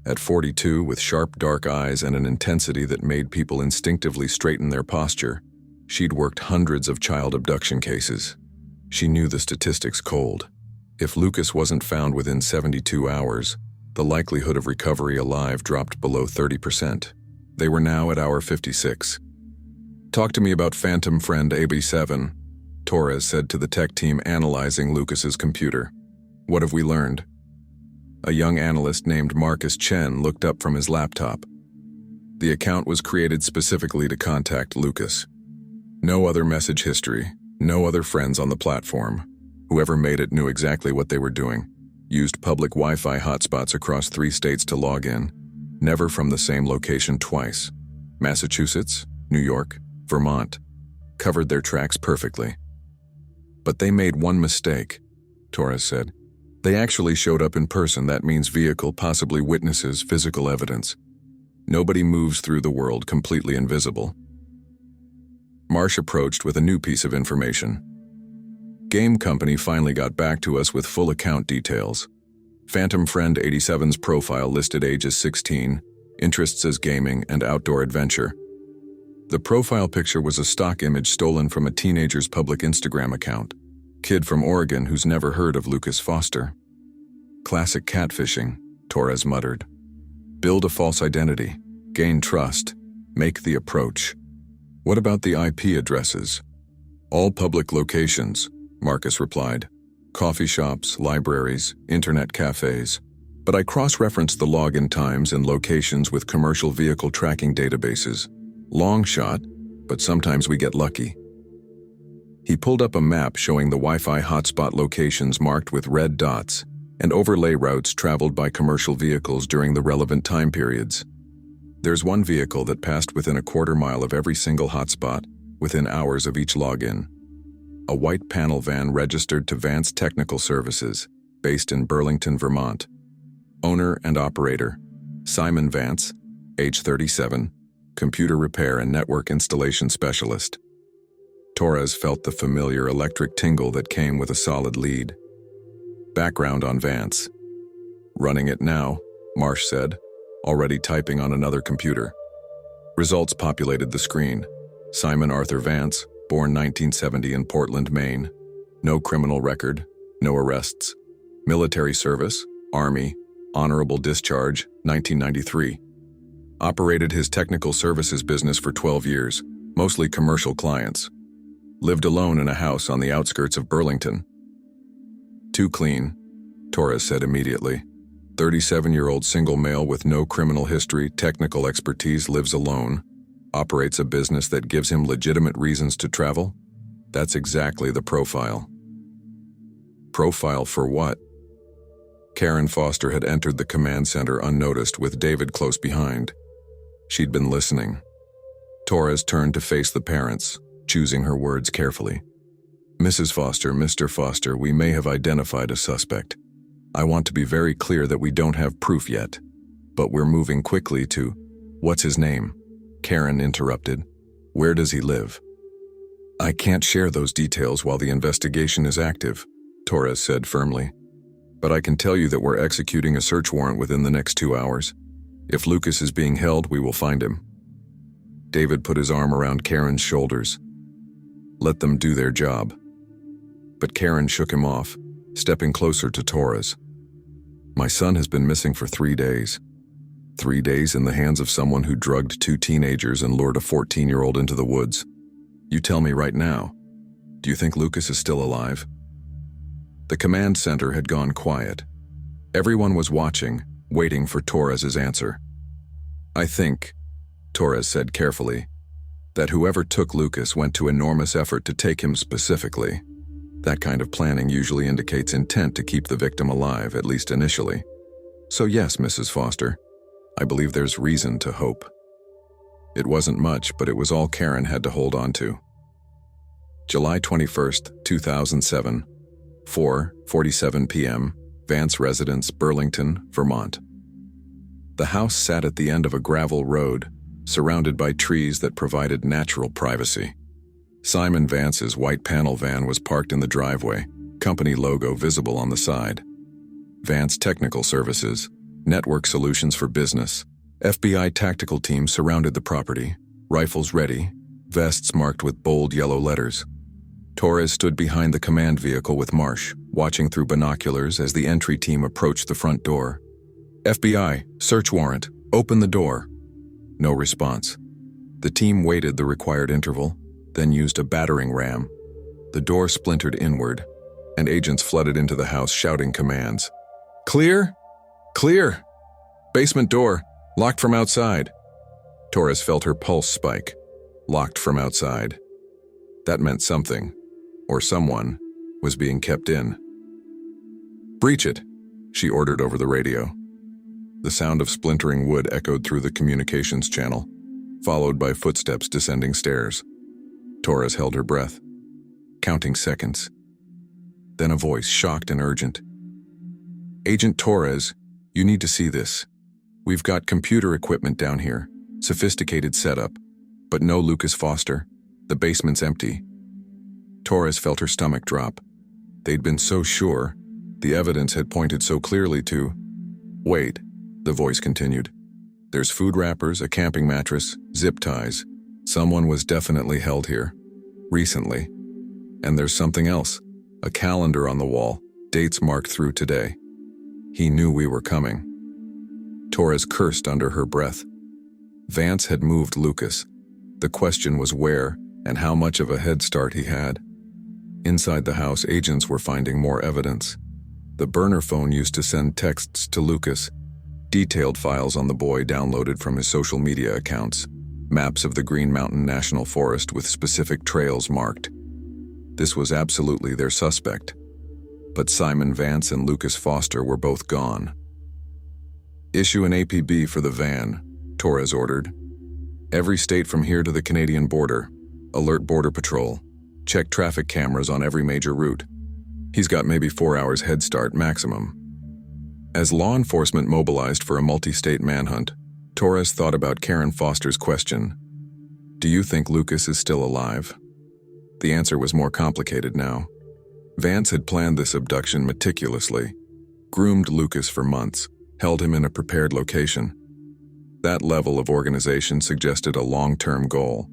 At 42, with sharp dark eyes and an intensity that made people instinctively straighten their posture, she'd worked hundreds of child abduction cases. She knew the statistics cold. If Lucas wasn't found within 72 hours, the likelihood of recovery alive dropped below 30%. They were now at hour 56. "Talk to me about Phantom Friend AB7, Torres said to the tech team analyzing Lucas's computer. "What have we learned?" A young analyst named Marcus Chen looked up from his laptop. The account was created specifically to contact Lucas. No other message history, no other friends on the platform. Whoever made it knew exactly what they were doing. Used public Wi-Fi hotspots across 3 states to log in, never from the same location twice. Massachusetts, New York, Vermont. Covered their tracks perfectly. "But they made one mistake," Torres said. "They actually showed up in person. That means vehicle, possibly witnesses, physical evidence. Nobody moves through the world completely invisible." Marsh approached with a new piece of information. "Game company finally got back to us with full account details. Phantom Friend 87's profile listed ages 16, interests as gaming and outdoor adventure. The profile picture was a stock image stolen from a teenager's public Instagram account. Kid from Oregon who's never heard of Lucas Foster. Classic catfishing," Torres muttered. "Build a false identity, gain trust, make the approach." "What about the IP addresses?" "All public locations," Marcus replied. "Coffee shops, libraries, internet cafes. But I cross-referenced the login times and locations with commercial vehicle tracking databases. Long shot, but sometimes we get lucky." He pulled up a map showing the Wi-Fi hotspot locations marked with red dots and overlay routes traveled by commercial vehicles during the relevant time periods. "There's one vehicle that passed within a quarter mile of every single hotspot, within hours of each login. A white panel van registered to Vance Technical Services, based in Burlington, Vermont. Owner and operator, Simon Vance, age 37, computer repair and network installation specialist." Torres felt the familiar electric tingle that came with a solid lead. Background on Vance. "Running it now," Marsh said, already typing on another computer. Results populated the screen. Simon Arthur Vance, born 1970 in Portland, Maine. No criminal record, no arrests. Military service, Army, honorable discharge, 1993. Operated his technical services business for 12 years, mostly commercial clients. Lived alone in a house on the outskirts of Burlington. "Too clean," Torres said immediately. 37-year-old single male with no criminal history, technical expertise, lives alone. Operates a business that gives him legitimate reasons to travel? That's exactly the profile. Profile for what? Karen Foster had entered the command center unnoticed with David close behind. She'd been listening. Torres turned to face the parents, choosing her words carefully. Mrs. Foster, Mr. Foster, we may have identified a suspect. I want to be very clear that we don't have proof yet, but we're moving quickly to— What's his name? Karen interrupted. Where does he live? I can't share those details while the investigation is active, Torres said firmly. But I can tell you that we're executing a search warrant within the next 2 hours. If Lucas is being held, we will find him. David put his arm around Karen's shoulders. Let them do their job. But Karen shook him off, stepping closer to Torres. My son has been missing for 3 days. 3 days in the hands of someone who drugged 2 teenagers and lured a 14-year-old into the woods. You tell me right now, do you think Lucas is still alive? The command center had gone quiet. Everyone was watching, waiting for Torres's answer. I think, Torres said carefully, that whoever took Lucas went to enormous effort to take him specifically. That kind of planning usually indicates intent to keep the victim alive, at least initially. So yes, Mrs. Foster, I believe there's reason to hope. It wasn't much, but it was all Karen had to hold on to. July 21st, 2007, 4:47 p.m., Vance residence, Burlington, Vermont. The house sat at the end of a gravel road, surrounded by trees that provided natural privacy. Simon Vance's white panel van was parked in the driveway, company logo visible on the side. Vance Technical Services, Network Solutions for Business, FBI tactical team surrounded the property, rifles ready, vests marked with bold yellow letters. Torres stood behind the command vehicle with Marsh, watching through binoculars as the entry team approached the front door. FBI, search warrant, open the door. No response. The team waited the required interval, then used a battering ram. The door splintered inward, and agents flooded into the house shouting commands. Clear? Clear! Basement door, locked from outside. Torres felt her pulse spike. Locked from outside. That meant something, or someone, was being kept in. Breach it, she ordered over the radio. The sound of splintering wood echoed through the communications channel, followed by footsteps descending stairs. Torres held her breath, counting seconds. Then a voice, shocked and urgent. Agent Torres, you need to see this. We've got computer equipment down here, sophisticated setup, but no Lucas Foster. The basement's empty. Torres felt her stomach drop. They'd been so sure. The evidence had pointed so clearly to— Wait, the voice continued. There's food wrappers, a camping mattress, zip ties. Someone was definitely held here. Recently. And there's something else. A calendar on the wall, dates marked through today. He knew we were coming. Torres cursed under her breath. Vance had moved Lucas. The question was where and how much of a head start he had. Inside the house, agents were finding more evidence. The burner phone used to send texts to Lucas, detailed files on the boy downloaded from his social media accounts, maps of the Green Mountain National Forest with specific trails marked. This was absolutely their suspect. But Simon Vance and Lucas Foster were both gone. Issue an APB for the van, Torres ordered. Every state from here to the Canadian border. Alert Border Patrol. Check traffic cameras on every major route. He's got maybe 4 hours head start maximum. As law enforcement mobilized for a multi-state manhunt, Torres thought about Karen Foster's question. Do you think Lucas is still alive? The answer was more complicated now. Vance had planned this abduction meticulously, groomed Lucas for months, held him in a prepared location. That level of organization suggested a long-term goal,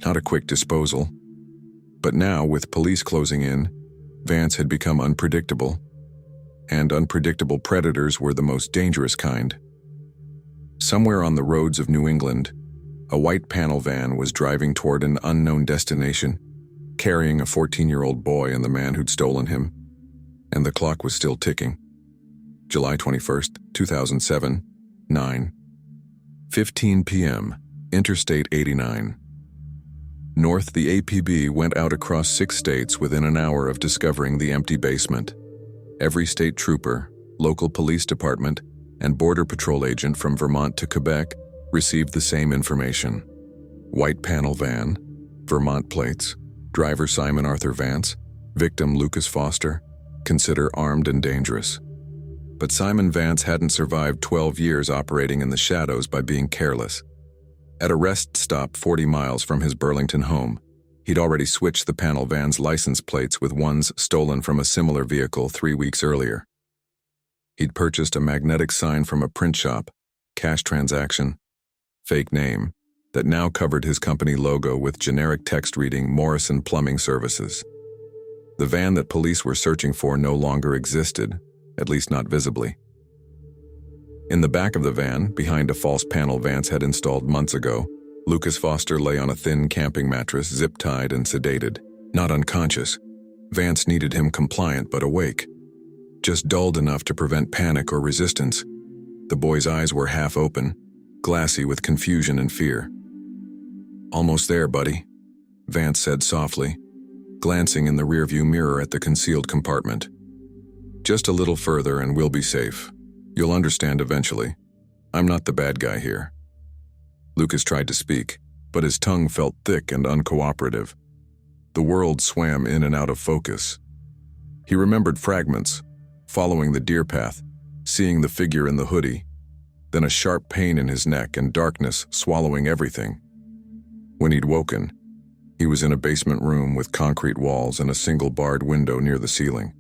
not a quick disposal. But now, with police closing in, Vance had become unpredictable. And unpredictable predators were the most dangerous kind. Somewhere on the roads of New England, a white panel van was driving toward an unknown destination, carrying a 14-year-old boy and the man who'd stolen him. And the clock was still ticking. July 21st, 2007, 9:15 p.m. Interstate 89. North, the APB went out across 6 states within an hour of discovering the empty basement. Every state trooper, local police department, and border patrol agent from Vermont to Quebec received the same information. White panel van, Vermont plates, driver Simon Arthur Vance, victim Lucas Foster, consider armed and dangerous. But Simon Vance hadn't survived 12 years operating in the shadows by being careless. At a rest stop 40 miles from his Burlington home, he'd already switched the panel van's license plates with ones stolen from a similar vehicle 3 weeks earlier. He'd purchased a magnetic sign from a print shop, cash transaction, fake name, that now covered his company logo with generic text reading Morrison Plumbing Services. The van that police were searching for no longer existed, at least not visibly. In the back of the van, behind a false panel Vance had installed months ago, Lucas Foster lay on a thin camping mattress, zip-tied and sedated. Not unconscious. Vance needed him compliant but awake. Just dulled enough to prevent panic or resistance. The boy's eyes were half open, glassy with confusion and fear. "Almost there, buddy," Vance said softly, glancing in the rearview mirror at the concealed compartment. "Just a little further and we'll be safe. You'll understand eventually. I'm not the bad guy here." Lucas tried to speak, but his tongue felt thick and uncooperative. The world swam in and out of focus. He remembered fragments, following the deer path, seeing the figure in the hoodie, then a sharp pain in his neck and darkness swallowing everything. When he'd woken, he was in a basement room with concrete walls and a single barred window near the ceiling.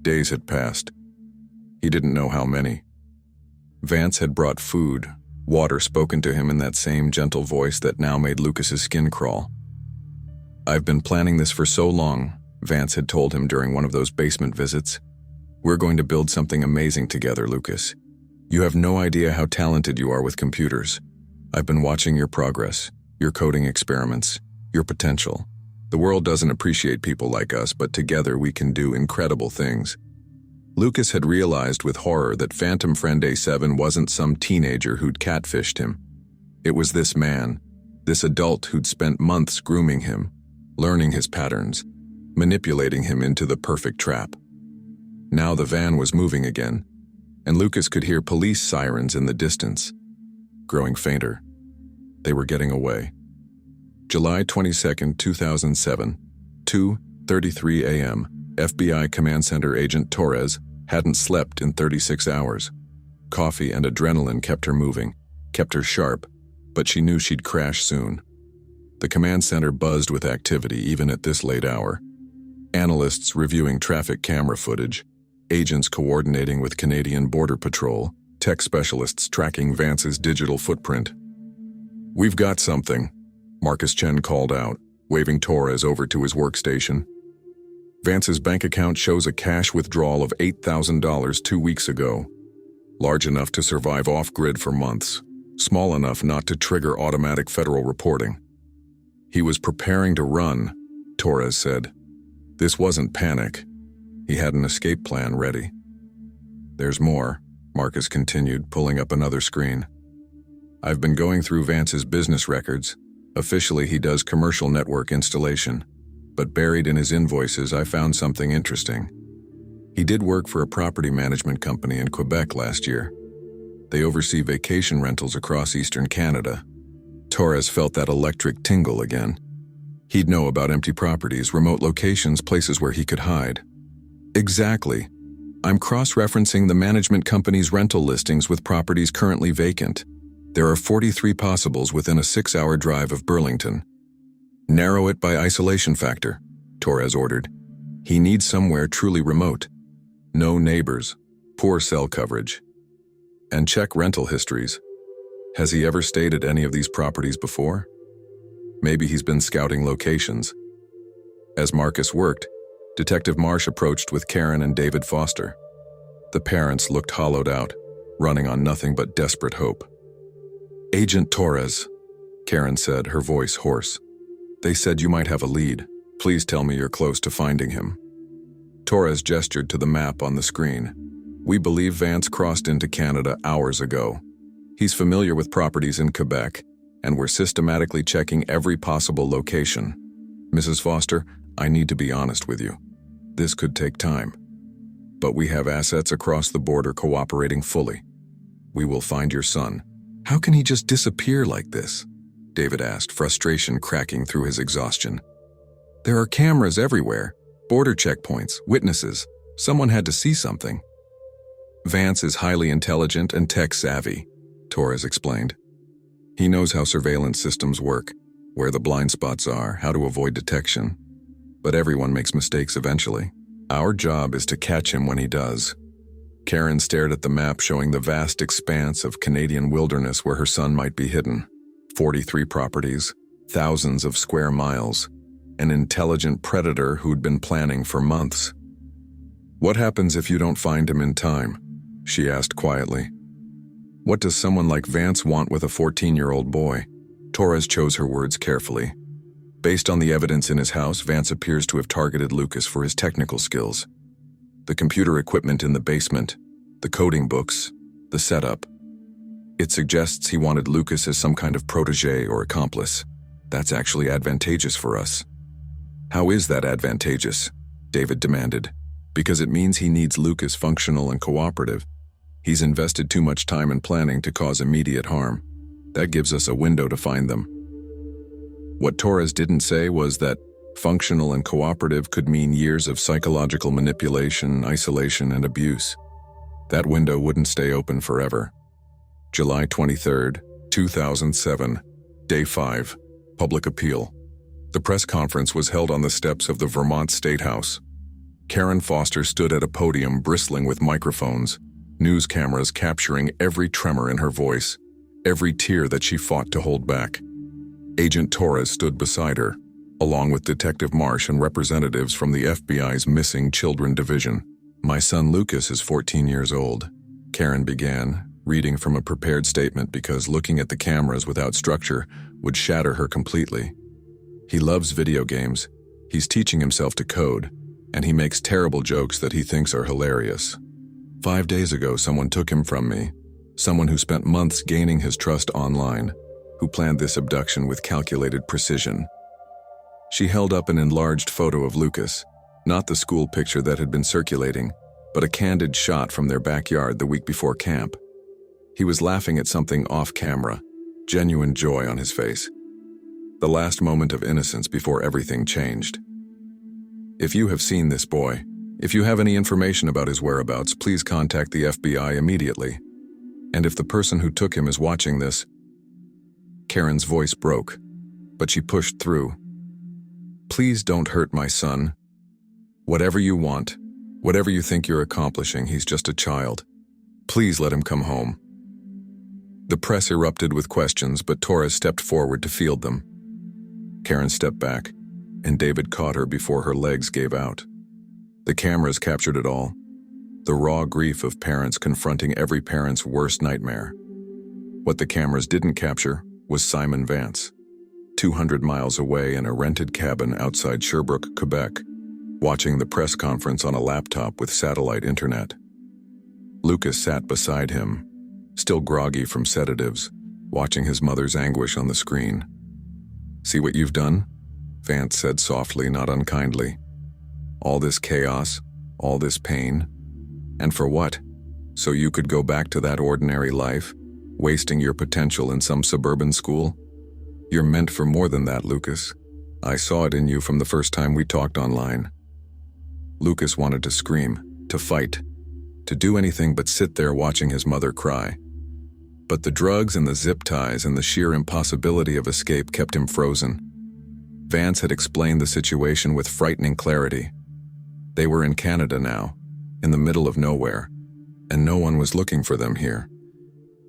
Days had passed. He didn't know how many. Vance had brought food, water spoken to him in that same gentle voice that now made Lucas's skin crawl. "I've been planning this for so long," Vance had told him during one of those basement visits. "We're going to build something amazing together, Lucas. You have no idea how talented you are with computers. I've been watching your progress, your coding experiments, your potential. The world doesn't appreciate people like us, but together we can do incredible things." Lucas had realized with horror that Phantom Friend A7 wasn't some teenager who'd catfished him. It was this man, this adult who'd spent months grooming him, learning his patterns, manipulating him into the perfect trap. Now the van was moving again, and Lucas could hear police sirens in the distance, growing fainter. They were getting away. July 22, 2007, 2:33 a.m. FBI Command Center Agent Torres hadn't slept in 36 hours. Coffee and adrenaline kept her moving, kept her sharp, but she knew she'd crash soon. The command center buzzed with activity even at this late hour. Analysts reviewing traffic camera footage, agents coordinating with Canadian Border Patrol, tech specialists tracking Vance's digital footprint. "We've got something," Marcus Chen called out, waving Torres over to his workstation. Vance's bank account shows a cash withdrawal of $8,000 2 weeks ago. Large enough to survive off-grid for months, small enough not to trigger automatic federal reporting. "He was preparing to run," Torres said. This wasn't panic. He had an escape plan ready. "There's more," Marcus continued, pulling up another screen. "I've been going through Vance's business records. Officially, he does commercial network installation. But buried in his invoices, I found something interesting. He did work for a property management company in Quebec last year. They oversee vacation rentals across eastern Canada." Torres felt that electric tingle again. He'd know about empty properties, remote locations, places where he could hide. "Exactly. I'm cross-referencing the management company's rental listings with properties currently vacant. There are 43 possibles within a 6-hour drive of Burlington. Narrow it by isolation factor," Torres ordered. "He needs somewhere truly remote. No neighbors, poor cell coverage. And check rental histories. Has he ever stayed at any of these properties before? Maybe he's been scouting locations." As Marcus worked, Detective Marsh approached with Karen and David Foster. The parents looked hollowed out, running on nothing but desperate hope. "Agent Torres," Karen said, her voice hoarse. "They said you might have a lead. Please tell me you're close to finding him." Torres gestured to the map on the screen. "We believe Vance crossed into Canada hours ago. He's familiar with properties in Quebec, and we're systematically checking every possible location. Mrs. Foster, I need to be honest with you. This could take time. But we have assets across the border cooperating fully. We will find your son. How can he just disappear like this? David asked, frustration cracking through his exhaustion. There are cameras everywhere, border checkpoints, witnesses. Someone had to see something. Vance is highly intelligent and tech-savvy, Torres explained. He knows how surveillance systems work, where the blind spots are, how to avoid detection. But everyone makes mistakes eventually. Our job is to catch him when he does. Karen stared at the map showing the vast expanse of Canadian wilderness where her son might be hidden. 43 properties, thousands of square miles, an intelligent predator who'd been planning for months. What happens if you don't find him in time? She asked quietly. What does someone like Vance want with a 14-year-old boy? Torres chose her words carefully. Based on the evidence in his house, Vance appears to have targeted Lucas for his technical skills. The computer equipment in the basement, the coding books, the setup. It suggests he wanted Lucas as some kind of protege or accomplice. That's actually advantageous for us. How is that advantageous? David demanded. Because it means he needs Lucas functional and cooperative. He's invested too much time in planning to cause immediate harm. That gives us a window to find them. What Torres didn't say was that functional and cooperative could mean years of psychological manipulation, isolation, and abuse. That window wouldn't stay open forever. July 23, 2007, Day 5, Public Appeal. The press conference was held on the steps of the Vermont State House. Karen Foster stood at a podium bristling with microphones, news cameras capturing every tremor in her voice, every tear that she fought to hold back. Agent Torres stood beside her, along with Detective Marsh and representatives from the FBI's Missing Children Division. My son Lucas is 14 years old, Karen began, reading from a prepared statement because looking at the cameras without structure would shatter her completely. He loves video games, he's teaching himself to code, and he makes terrible jokes that he thinks are hilarious. 5 days ago, someone took him from me, someone who spent months gaining his trust online, who planned this abduction with calculated precision. She held up an enlarged photo of Lucas, not the school picture that had been circulating, but a candid shot from their backyard the week before camp. He was laughing at something off camera, genuine joy on his face. The last moment of innocence before everything changed. If you have seen this boy, if you have any information about his whereabouts, please contact the FBI immediately. And if the person who took him is watching this, Karen's voice broke, but she pushed through. Please don't hurt my son. Whatever you want, whatever you think you're accomplishing, he's just a child. Please let him come home. The press erupted with questions, but Torres stepped forward to field them. Karen stepped back, and David caught her before her legs gave out. The cameras captured it all. The raw grief of parents confronting every parent's worst nightmare. What the cameras didn't capture was Simon Vance, 200 miles away in a rented cabin outside Sherbrooke, Quebec, watching the press conference on a laptop with satellite internet. Lucas sat beside him, still groggy from sedatives, watching his mother's anguish on the screen. See what you've done? Vance said softly, not unkindly. All this chaos, all this pain. And for what? So you could go back to that ordinary life, wasting your potential in some suburban school? You're meant for more than that, Lucas. I saw it in you from the first time we talked online. Lucas wanted to scream, to fight, to do anything but sit there watching his mother cry. But the drugs and the zip ties and the sheer impossibility of escape kept him frozen. Vance had explained the situation with frightening clarity. They were in Canada now, in the middle of nowhere, and no one was looking for them here.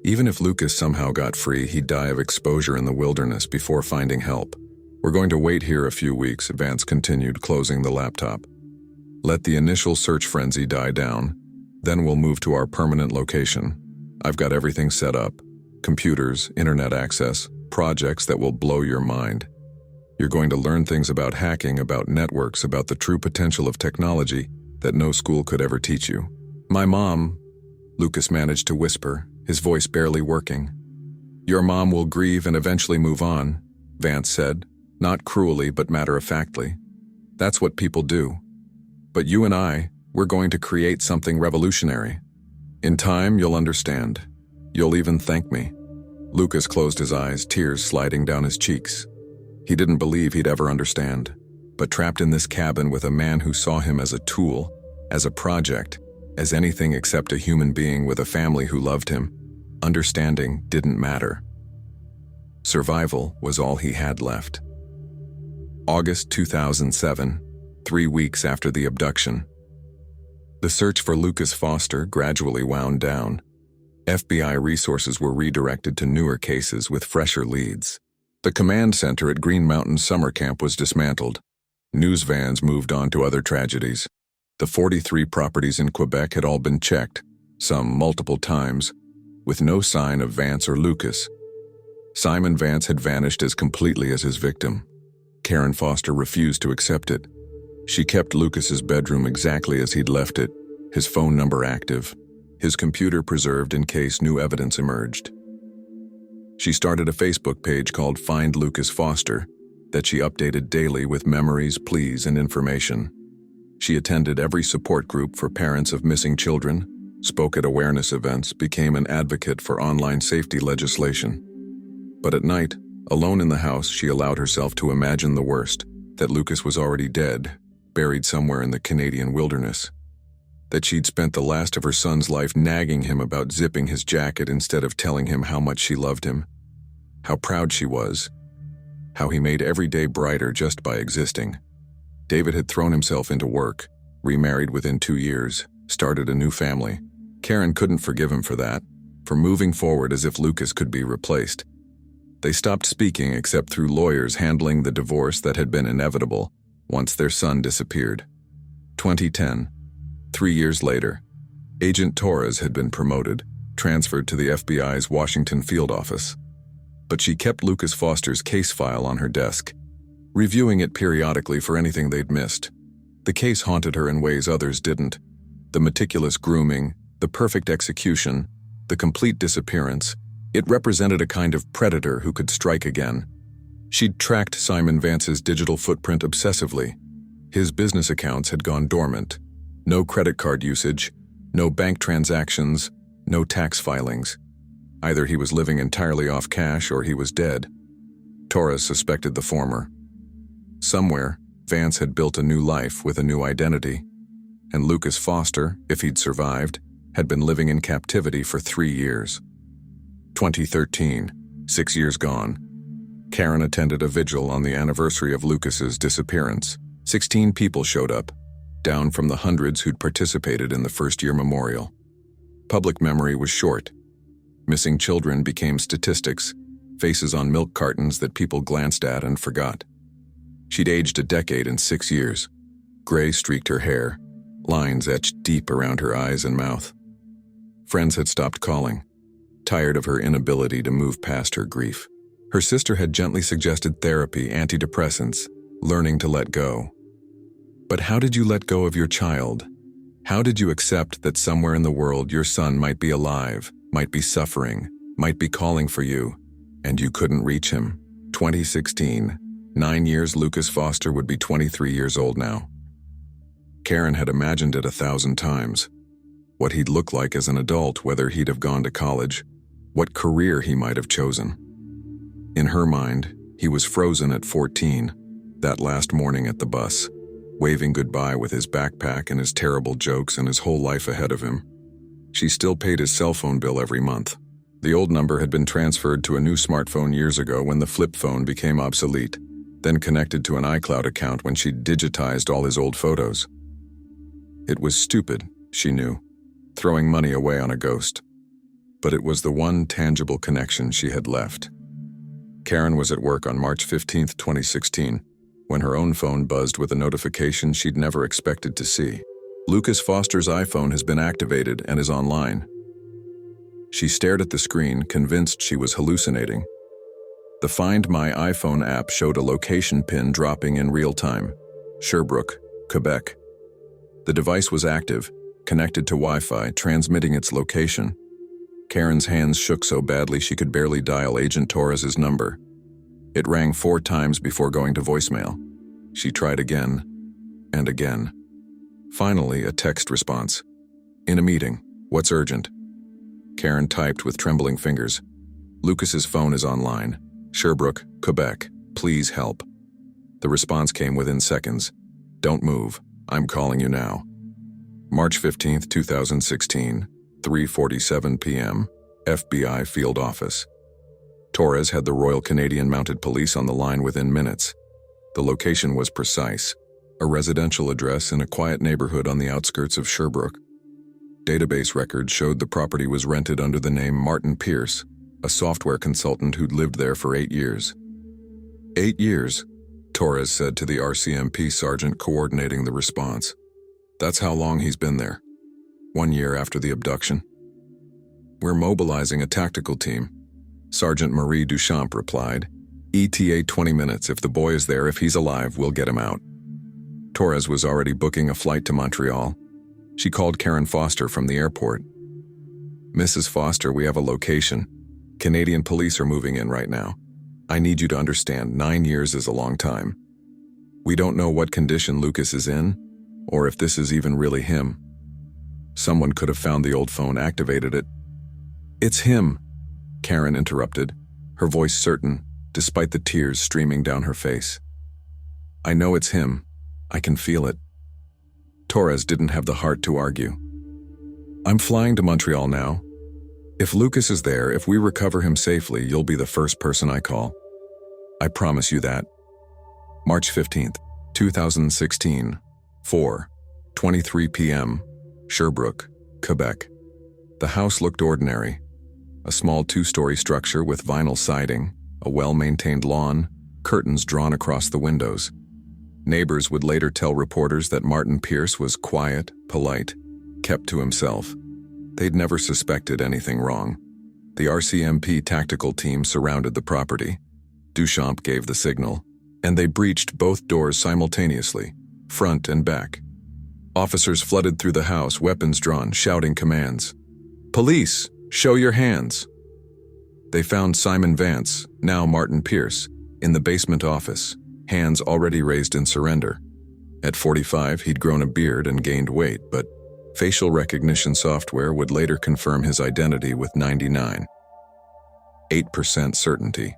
Even if Lucas somehow got free, he'd die of exposure in the wilderness before finding help. We're going to wait here a few weeks, Vance continued, closing the laptop. Let the initial search frenzy die down, then we'll move to our permanent location. I've got everything set up, computers, internet access, projects that will blow your mind. You're going to learn things about hacking, about networks, about the true potential of technology that no school could ever teach you. My mom, Lucas managed to whisper, his voice barely working. Your mom will grieve and eventually move on, Vance said, not cruelly but matter-of-factly. That's what people do. But you and we're going to create something revolutionary. In time, you'll understand. You'll even thank me. Lucas closed his eyes, tears sliding down his cheeks. He didn't believe he'd ever understand. But trapped in this cabin with a man who saw him as a tool, as a project, as anything except a human being with a family who loved him, understanding didn't matter. Survival was all he had left. August 2007, 3 weeks after the abduction. The search for Lucas Foster gradually wound down. FBI resources were redirected to newer cases with fresher leads. The command center at Green Mountain Summer Camp was dismantled. News vans moved on to other tragedies. The 43 properties in Quebec had all been checked, some multiple times, with no sign of Vance or Lucas. Simon Vance had vanished as completely as his victim. Karen Foster refused to accept it. She kept Lucas's bedroom exactly as he'd left it, his phone number active, his computer preserved in case new evidence emerged. She started a Facebook page called Find Lucas Foster that she updated daily with memories, pleas, and information. She attended every support group for parents of missing children, spoke at awareness events, became an advocate for online safety legislation. But at night, alone in the house, she allowed herself to imagine the worst, that Lucas was already dead, buried somewhere in the Canadian wilderness. That she'd spent the last of her son's life nagging him about zipping his jacket instead of telling him how much she loved him, how proud she was, how he made every day brighter just by existing. David had thrown himself into work, remarried within 2 years, started a new family. Karen couldn't forgive him for that, for moving forward as if Lucas could be replaced. They stopped speaking except through lawyers handling the divorce that had been inevitable once their son disappeared. 2010. 3 years later, Agent Torres had been promoted, transferred to the FBI's Washington field office. But she kept Lucas Foster's case file on her desk, reviewing it periodically for anything they'd missed. The case haunted her in ways others didn't. The meticulous grooming, the perfect execution, the complete disappearance. It represented a kind of predator who could strike again. She'd tracked Simon Vance's digital footprint obsessively. His business accounts had gone dormant. No credit card usage, no bank transactions, no tax filings. Either he was living entirely off cash or he was dead. Torres suspected the former. Somewhere, Vance had built a new life with a new identity. And Lucas Foster, if he'd survived, had been living in captivity for 3 years. 2013, 6 years gone. Karen attended a vigil on the anniversary of Lucas's disappearance. 16 people showed up, down from the hundreds who'd participated in the first-year memorial. Public memory was short. Missing children became statistics, faces on milk cartons that people glanced at and forgot. She'd aged a decade in 6 years. Gray streaked her hair, lines etched deep around her eyes and mouth. Friends had stopped calling, tired of her inability to move past her grief. Her sister had gently suggested therapy, antidepressants, learning to let go. But how did you let go of your child? How did you accept that somewhere in the world your son might be alive, might be suffering, might be calling for you, and you couldn't reach him? 2016, 9 years Lucas Foster would be 23 years old now. Karen had imagined it 1,000 times. What he'd look like as an adult, whether he'd have gone to college, what career he might have chosen. In her mind, he was frozen at 14, that last morning at the bus, waving goodbye with his backpack and his terrible jokes and his whole life ahead of him. She still paid his cell phone bill every month. The old number had been transferred to a new smartphone years ago when the flip phone became obsolete, then connected to an iCloud account when she'd digitized all his old photos. It was stupid, she knew, throwing money away on a ghost. But it was the one tangible connection she had left. Karen was at work on March 15, 2016, when her own phone buzzed with a notification she'd never expected to see. Lucas Foster's iPhone has been activated and is online. She stared at the screen, convinced she was hallucinating. The Find My iPhone app showed a location pin dropping in real time: Sherbrooke, Quebec. The device was active, connected to Wi-Fi, transmitting its location. Karen's hands shook so badly she could barely dial Agent Torres's number. It rang 4 times before going to voicemail. She tried again and again. Finally, a text response. "In a meeting. What's urgent?" Karen typed with trembling fingers. "Lucas's phone is online. Sherbrooke, Quebec. Please help." The response came within seconds. "Don't move. I'm calling you now." March 15, 2016, 3:47 p.m., FBI Field Office. Torres had the Royal Canadian Mounted Police on the line within minutes. The location was precise, a residential address in a quiet neighborhood on the outskirts of Sherbrooke. Database records showed the property was rented under the name Martin Pierce, a software consultant who'd lived there for 8 years. 8 years, Torres said to the RCMP sergeant coordinating the response. "That's how long he's been there. 1 year after the abduction." "We're mobilizing a tactical team," Sergeant Marie Duchamp replied. "ETA 20 minutes. If the boy is there, if he's alive, we'll get him out." Torres was already booking a flight to Montreal. She called Karen Foster from the airport. "Mrs. Foster, we have a location. Canadian police are moving in right now. I need you to understand, 9 years is a long time. We don't know what condition Lucas is in, or if this is even really him. Someone could have found the old phone, activated it." "It's him," Karen interrupted, her voice certain, despite the tears streaming down her face. "I know it's him. I can feel it." Torres didn't have the heart to argue. "I'm flying to Montreal now. If Lucas is there, if we recover him safely, you'll be the first person I call. I promise you that." March 15th, 2016, 4:23 p.m., Sherbrooke, Quebec. The house looked ordinary. A small 2-story structure with vinyl siding, a well-maintained lawn, curtains drawn across the windows. Neighbors would later tell reporters that Martin Pierce was quiet, polite, kept to himself. They'd never suspected anything wrong. The RCMP tactical team surrounded the property. Duchamp gave the signal, and they breached both doors simultaneously, front and back. Officers flooded through the house, weapons drawn, shouting commands. "Police, show your hands!" They found Simon Vance, now Martin Pierce, in the basement office, hands already raised in surrender. At 45, he'd grown a beard and gained weight, but facial recognition software would later confirm his identity with 99.8% certainty.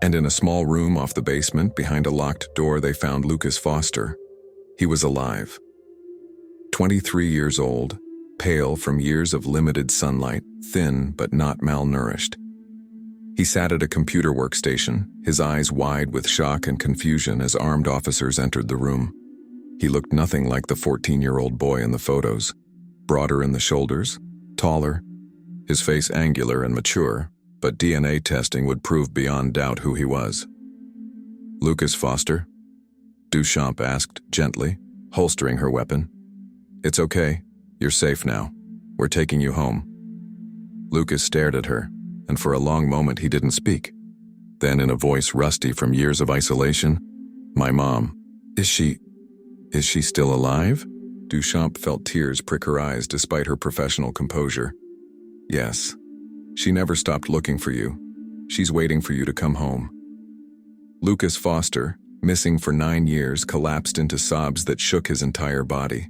And in a small room off the basement, behind a locked door, they found Lucas Foster. He was alive. 23 years old, pale from years of limited sunlight, thin but not malnourished. He sat at a computer workstation, his eyes wide with shock and confusion as armed officers entered the room. He looked nothing like the 14-year-old boy in the photos. Broader in the shoulders, taller, his face angular and mature, but DNA testing would prove beyond doubt who he was. "Lucas Foster?" Duchamp asked gently, holstering her weapon. "It's okay. You're safe now. We're taking you home." Lucas stared at her, and for a long moment he didn't speak. Then, in a voice rusty from years of isolation, "My mom. Is she still alive?" Duchamp felt tears prick her eyes despite her professional composure. "Yes. She never stopped looking for you. She's waiting for you to come home." Lucas Foster, missing for 9 years, collapsed into sobs that shook his entire body.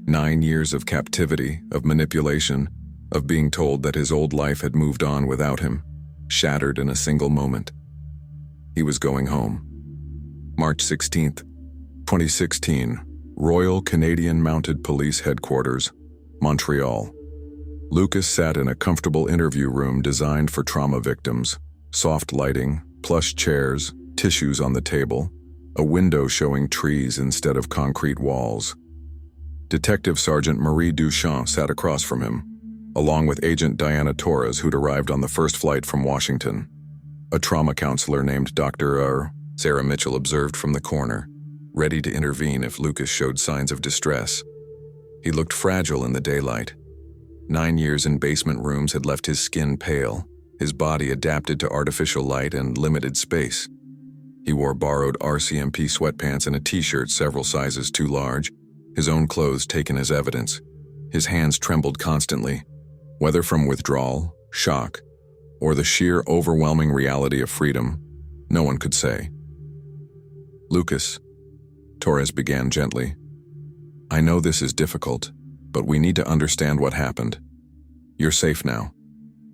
9 years of captivity, of manipulation, of being told that his old life had moved on without him, shattered in a single moment. He was going home. March 16th, 2016, Royal Canadian Mounted Police Headquarters, Montreal. Lucas sat in a comfortable interview room designed for trauma victims. Soft lighting, plush chairs, tissues on the table, a window showing trees instead of concrete walls. Detective Sergeant Marie Duchamp sat across from him, along with Agent Diana Torres, who'd arrived on the first flight from Washington. A trauma counselor named Dr. Sarah Mitchell observed from the corner, ready to intervene if Lucas showed signs of distress. He looked fragile in the daylight. 9 years in basement rooms had left his skin pale, his body adapted to artificial light and limited space. He wore borrowed RCMP sweatpants and a t-shirt several sizes too large, his own clothes taken as evidence. His hands trembled constantly. Whether from withdrawal, shock, or the sheer overwhelming reality of freedom, no one could say. "Lucas," Torres began gently, "I know this is difficult, but we need to understand what happened. You're safe now.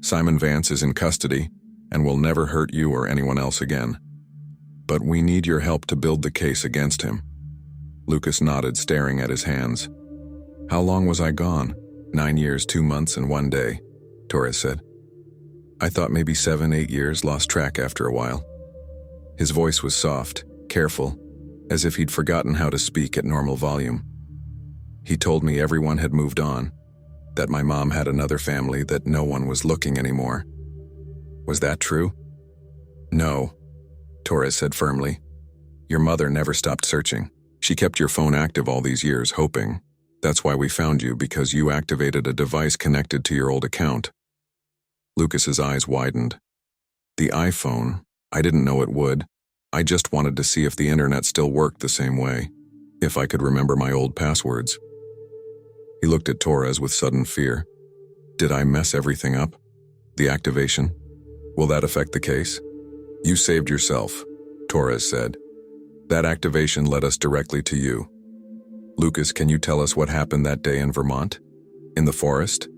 Simon Vance is in custody and will never hurt you or anyone else again. But we need your help to build the case against him." Lucas nodded, staring at his hands. "How long was I gone?" 9 years, 2 months, and 1 day, Torres said. "I thought maybe 7, 8 years, lost track after a while." His voice was soft, careful, as if he'd forgotten how to speak at normal volume. He told me everyone had moved on, that my mom had another family, that no one was looking anymore. Was that true? "No," Torres said firmly. "Your mother never stopped searching. She kept your phone active all these years, hoping. That's why we found you, because you activated a device connected to your old account." Lucas's eyes widened. "The iPhone? I didn't know it would. I just wanted to see if the internet still worked the same way, if I could remember my old passwords." He looked at Torres with sudden fear. "Did I mess everything up? The activation? Will that affect the case?" "You saved yourself," Torres said. "That activation led us directly to you. Lucas, can you tell us what happened that day in Vermont? In the forest?"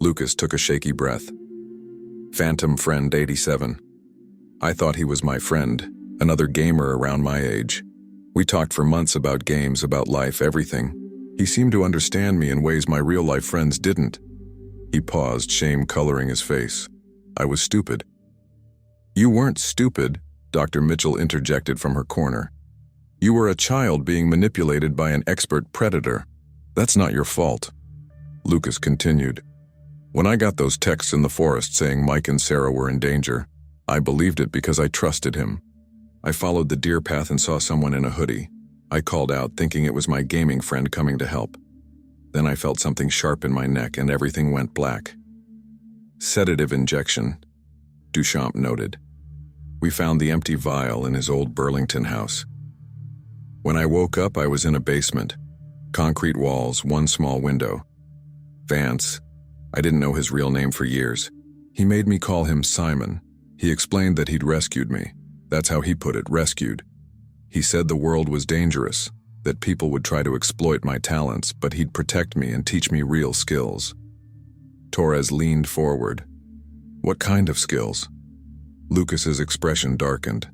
Lucas took a shaky breath. "Phantom Friend 87. I thought he was my friend, another gamer around my age. We talked for months about games, about life, everything. He seemed to understand me in ways my real-life friends didn't." He paused, shame coloring his face. "I was stupid." "You weren't stupid," Dr. Mitchell interjected from her corner. "You were a child being manipulated by an expert predator. That's not your fault." Lucas continued. "When I got those texts in the forest saying Mike and Sarah were in danger, I believed it because I trusted him. I followed the deer path and saw someone in a hoodie. I called out, thinking it was my gaming friend coming to help. Then I felt something sharp in my neck and everything went black." "Sedative injection," Duchamp noted. "We found the empty vial in his old Burlington house. When I woke up, I was in a basement. Concrete walls, one small window. Vance, I didn't know his real name for years. He made me call him Simon. He explained that he'd rescued me. That's how he put it, rescued. He said the world was dangerous, that people would try to exploit my talents, but he'd protect me and teach me real skills." Torres leaned forward. "What kind of skills?" Lucas's expression darkened.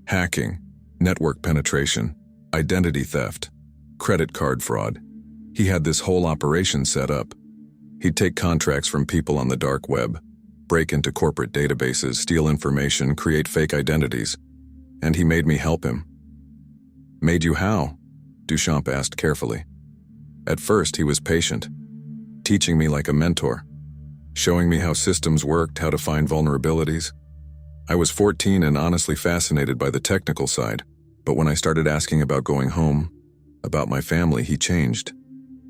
"Hacking, network penetration, identity theft, credit card fraud. He had this whole operation set up. He'd take contracts from people on the dark web, break into corporate databases, steal information, create fake identities. And he made me help him." "Made you how?" Duchamp asked carefully. "At first, he was patient, teaching me like a mentor, showing me how systems worked, how to find vulnerabilities. I was 14 and honestly fascinated by the technical side, but when I started asking about going home, about my family, he changed.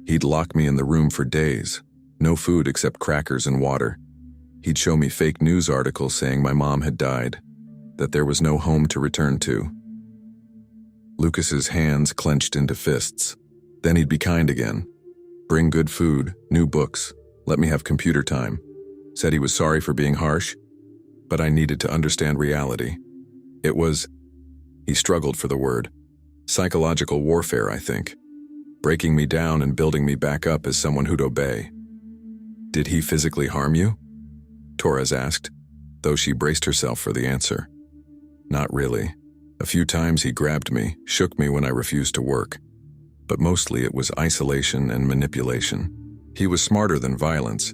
He'd lock me in the room for days, no food except crackers and water. He'd show me fake news articles saying my mom had died, that there was no home to return to." Lucas's hands clenched into fists. Then he'd be kind again. Bring good food, new books, let me have computer time. Said he was sorry for being harsh, but I needed to understand reality. It was, he struggled for the word, psychological warfare, I think. Breaking me down and building me back up as someone who'd obey. "Did he physically harm you?" Torres asked, though she braced herself for the answer. "Not really. A few times he grabbed me, shook me when I refused to work. But mostly it was isolation and manipulation. He was smarter than violence.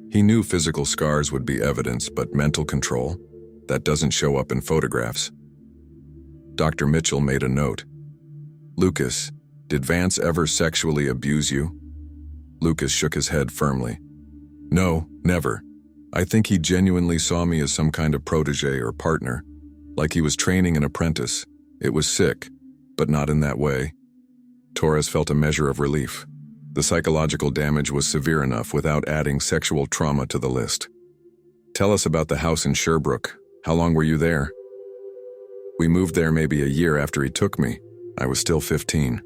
He knew physical scars would be evidence, but mental control, that doesn't show up in photographs." Dr. Mitchell made a note. "Lucas, did Vance ever sexually abuse you?" Lucas shook his head firmly. "No, never. I think he genuinely saw me as some kind of protege or partner, like he was training an apprentice. It was sick, but not in that way." Torres felt a measure of relief. The psychological damage was severe enough without adding sexual trauma to the list. "Tell us about the house in Sherbrooke. How long were you there?" "We moved there maybe a year after he took me. I was still 15.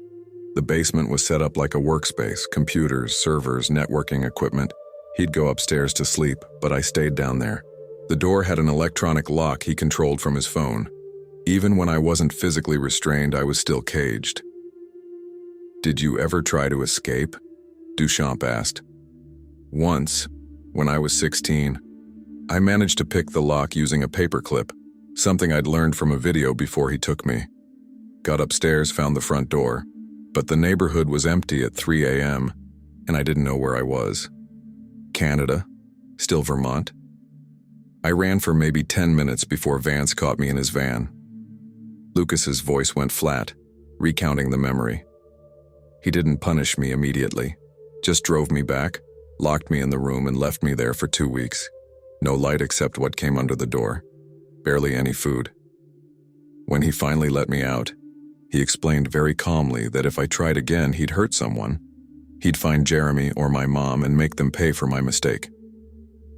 The basement was set up like a workspace, computers, servers, networking equipment. He'd go upstairs to sleep, but I stayed down there. The door had an electronic lock he controlled from his phone. Even when I wasn't physically restrained, I was still caged. "Did you ever try to escape?" Duchamp asked. "Once, when I was 16. I managed to pick the lock using a paperclip, something I'd learned from a video before he took me. Got upstairs, found the front door, but the neighborhood was empty at 3 a.m., and I didn't know where I was. Canada? Still Vermont? I ran for maybe 10 minutes before Vance caught me in his van." Lucas's voice went flat, recounting the memory. "He didn't punish me immediately, just drove me back, locked me in the room and left me there for 2 weeks. No light except what came under the door. Barely any food. When he finally let me out, he explained very calmly that if I tried again, he'd hurt someone. He'd find Jeremy or my mom and make them pay for my mistake.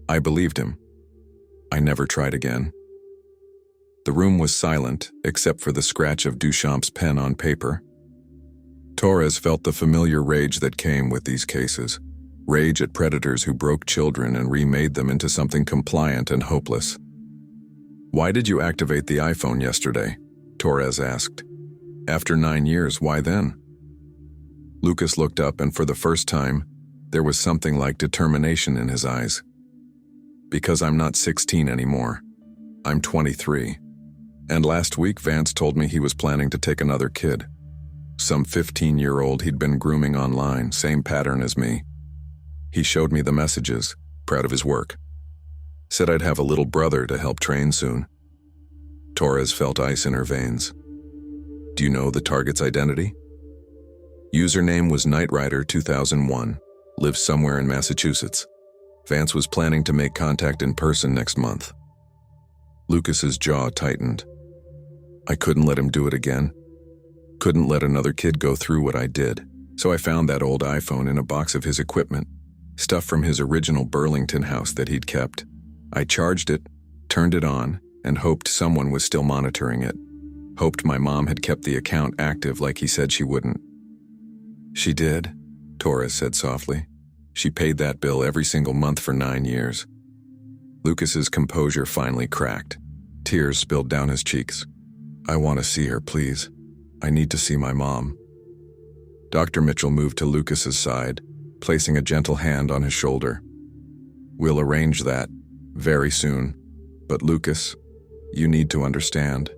I believed him. I never tried again." The room was silent, except for the scratch of Duchamp's pen on paper. Torres felt the familiar rage that came with these cases. Rage at predators who broke children and remade them into something compliant and hopeless. "Why did you activate the iPhone yesterday?" Torres asked. "After 9 years, why then?" Lucas looked up, and for the first time, there was something like determination in his eyes. "Because I'm not 16 anymore. I'm 23. And last week Vance told me he was planning to take another kid. Some 15-year-old he'd been grooming online, same pattern as me. He showed me the messages, proud of his work. Said I'd have a little brother to help train soon." Torres felt ice in her veins. "Do you know the target's identity?" "Username was Knight Rider 2001, lives somewhere in Massachusetts. Vance was planning to make contact in person next month." Lucas's jaw tightened. I couldn't let him do it again. Couldn't let another kid go through what I did, so I found that old iPhone in a box of his equipment, stuff from his original Burlington house that he'd kept. I charged it, turned it on, and hoped someone was still monitoring it. Hoped my mom had kept the account active like he said she wouldn't. "She did," Torres said softly. "She paid that bill every single month for 9 years." Lucas's composure finally cracked. Tears spilled down his cheeks. "I want to see her, please. I need to see my mom." Dr. Mitchell moved to Lucas's side, placing a gentle hand on his shoulder. "We'll arrange that, very soon. But Lucas, you need to understand.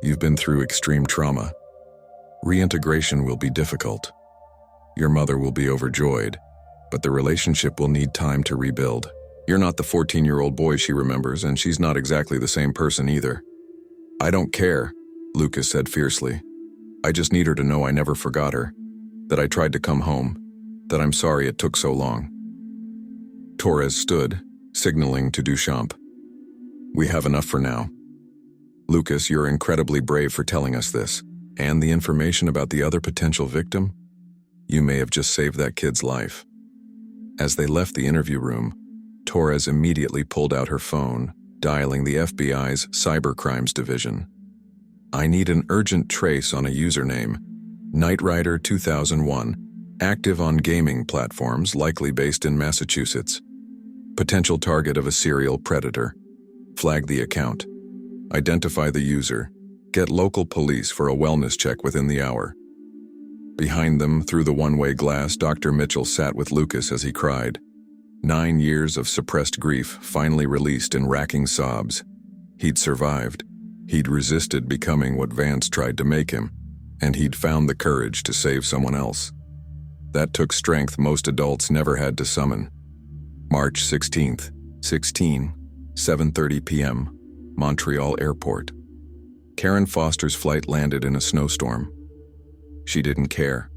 You've been through extreme trauma. Reintegration will be difficult. Your mother will be overjoyed, but the relationship will need time to rebuild. You're not the 14-year-old boy she remembers, and she's not exactly the same person either." "I don't care," Lucas said fiercely. "I just need her to know I never forgot her, that I tried to come home, that I'm sorry it took so long." Torres stood, signaling to Duchamp. "We have enough for now. Lucas, you're incredibly brave for telling us this, and the information about the other potential victim? You may have just saved that kid's life." As they left the interview room, Torres immediately pulled out her phone, dialing the FBI's Cybercrimes Division. "I need an urgent trace on a username, Knight Rider 2001, active on gaming platforms, likely based in Massachusetts. Potential target of a serial predator. Flag the account. Identify the user. Get local police for a wellness check within the hour." Behind them, through the one-way glass, Dr. Mitchell sat with Lucas as he cried. 9 years of suppressed grief finally released in racking sobs. He'd survived. He'd resisted becoming what Vance tried to make him, and he'd found the courage to save someone else. That took strength most adults never had to summon. March 16th, 7:30 p.m., Montreal Airport. Karen Foster's flight landed in a snowstorm. She didn't care.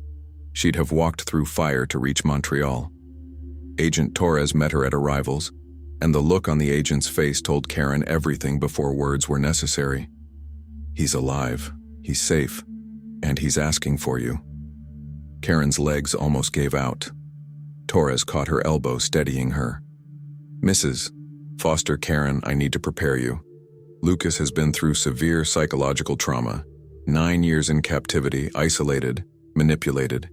She'd have walked through fire to reach Montreal. Agent Torres met her at arrivals, and the look on the agent's face told Karen everything before words were necessary. "He's alive, he's safe, and he's asking for you." Karen's legs almost gave out. Torres caught her elbow, steadying her. "Mrs. Foster, Karen, I need to prepare you. Lucas has been through severe psychological trauma. 9 years in captivity, isolated, manipulated.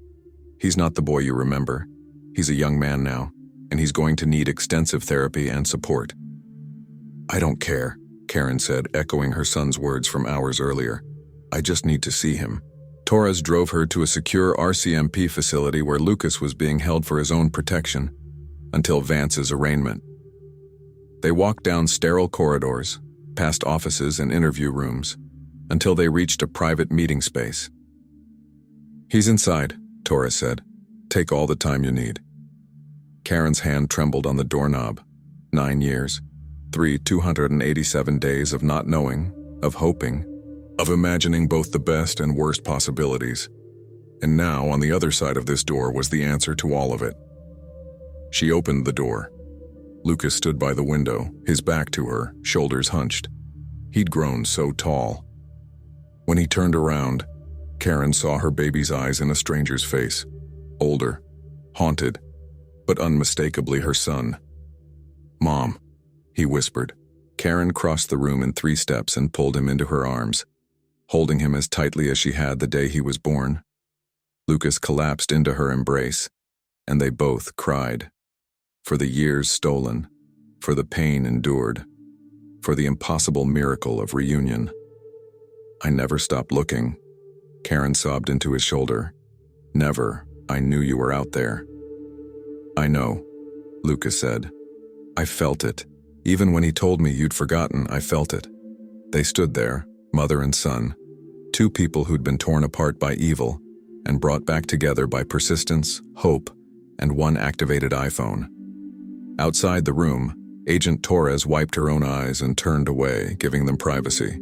He's not the boy you remember. He's a young man now. and he's going to need extensive therapy and support. I don't care, Karen said, echoing her son's words from hours earlier. I just need to see him. Torres drove her to a secure RCMP facility where Lucas was being held for his own protection until Vance's arraignment. They walked down sterile corridors, past offices and interview rooms, until they reached a private meeting space. He's inside, Torres said. Take all the time you need. Karen's hand trembled on the doorknob. 9 years, 287 days of not knowing, of hoping, of imagining both the best and worst possibilities. And now, on the other side of this door was the answer to all of it. She opened the door. Lucas stood by the window, his back to her, shoulders hunched. He'd grown so tall. When he turned around, Karen saw her baby's eyes in a stranger's face. Older, haunted, but unmistakably her son. Mom, he whispered. Karen crossed the room in 3 steps and pulled him into her arms, holding him as tightly as she had the day he was born. Lucas collapsed into her embrace, and they both cried. For the years stolen, for the pain endured, for the impossible miracle of reunion. I never stopped looking, Karen sobbed into his shoulder. Never, I knew you were out there. I know, Lucas said. I felt it. Even when he told me you'd forgotten, I felt it. They stood there, mother and son, 2 people who'd been torn apart by evil and brought back together by persistence, hope, and one activated iPhone. Outside the room, Agent Torres wiped her own eyes and turned away, giving them privacy.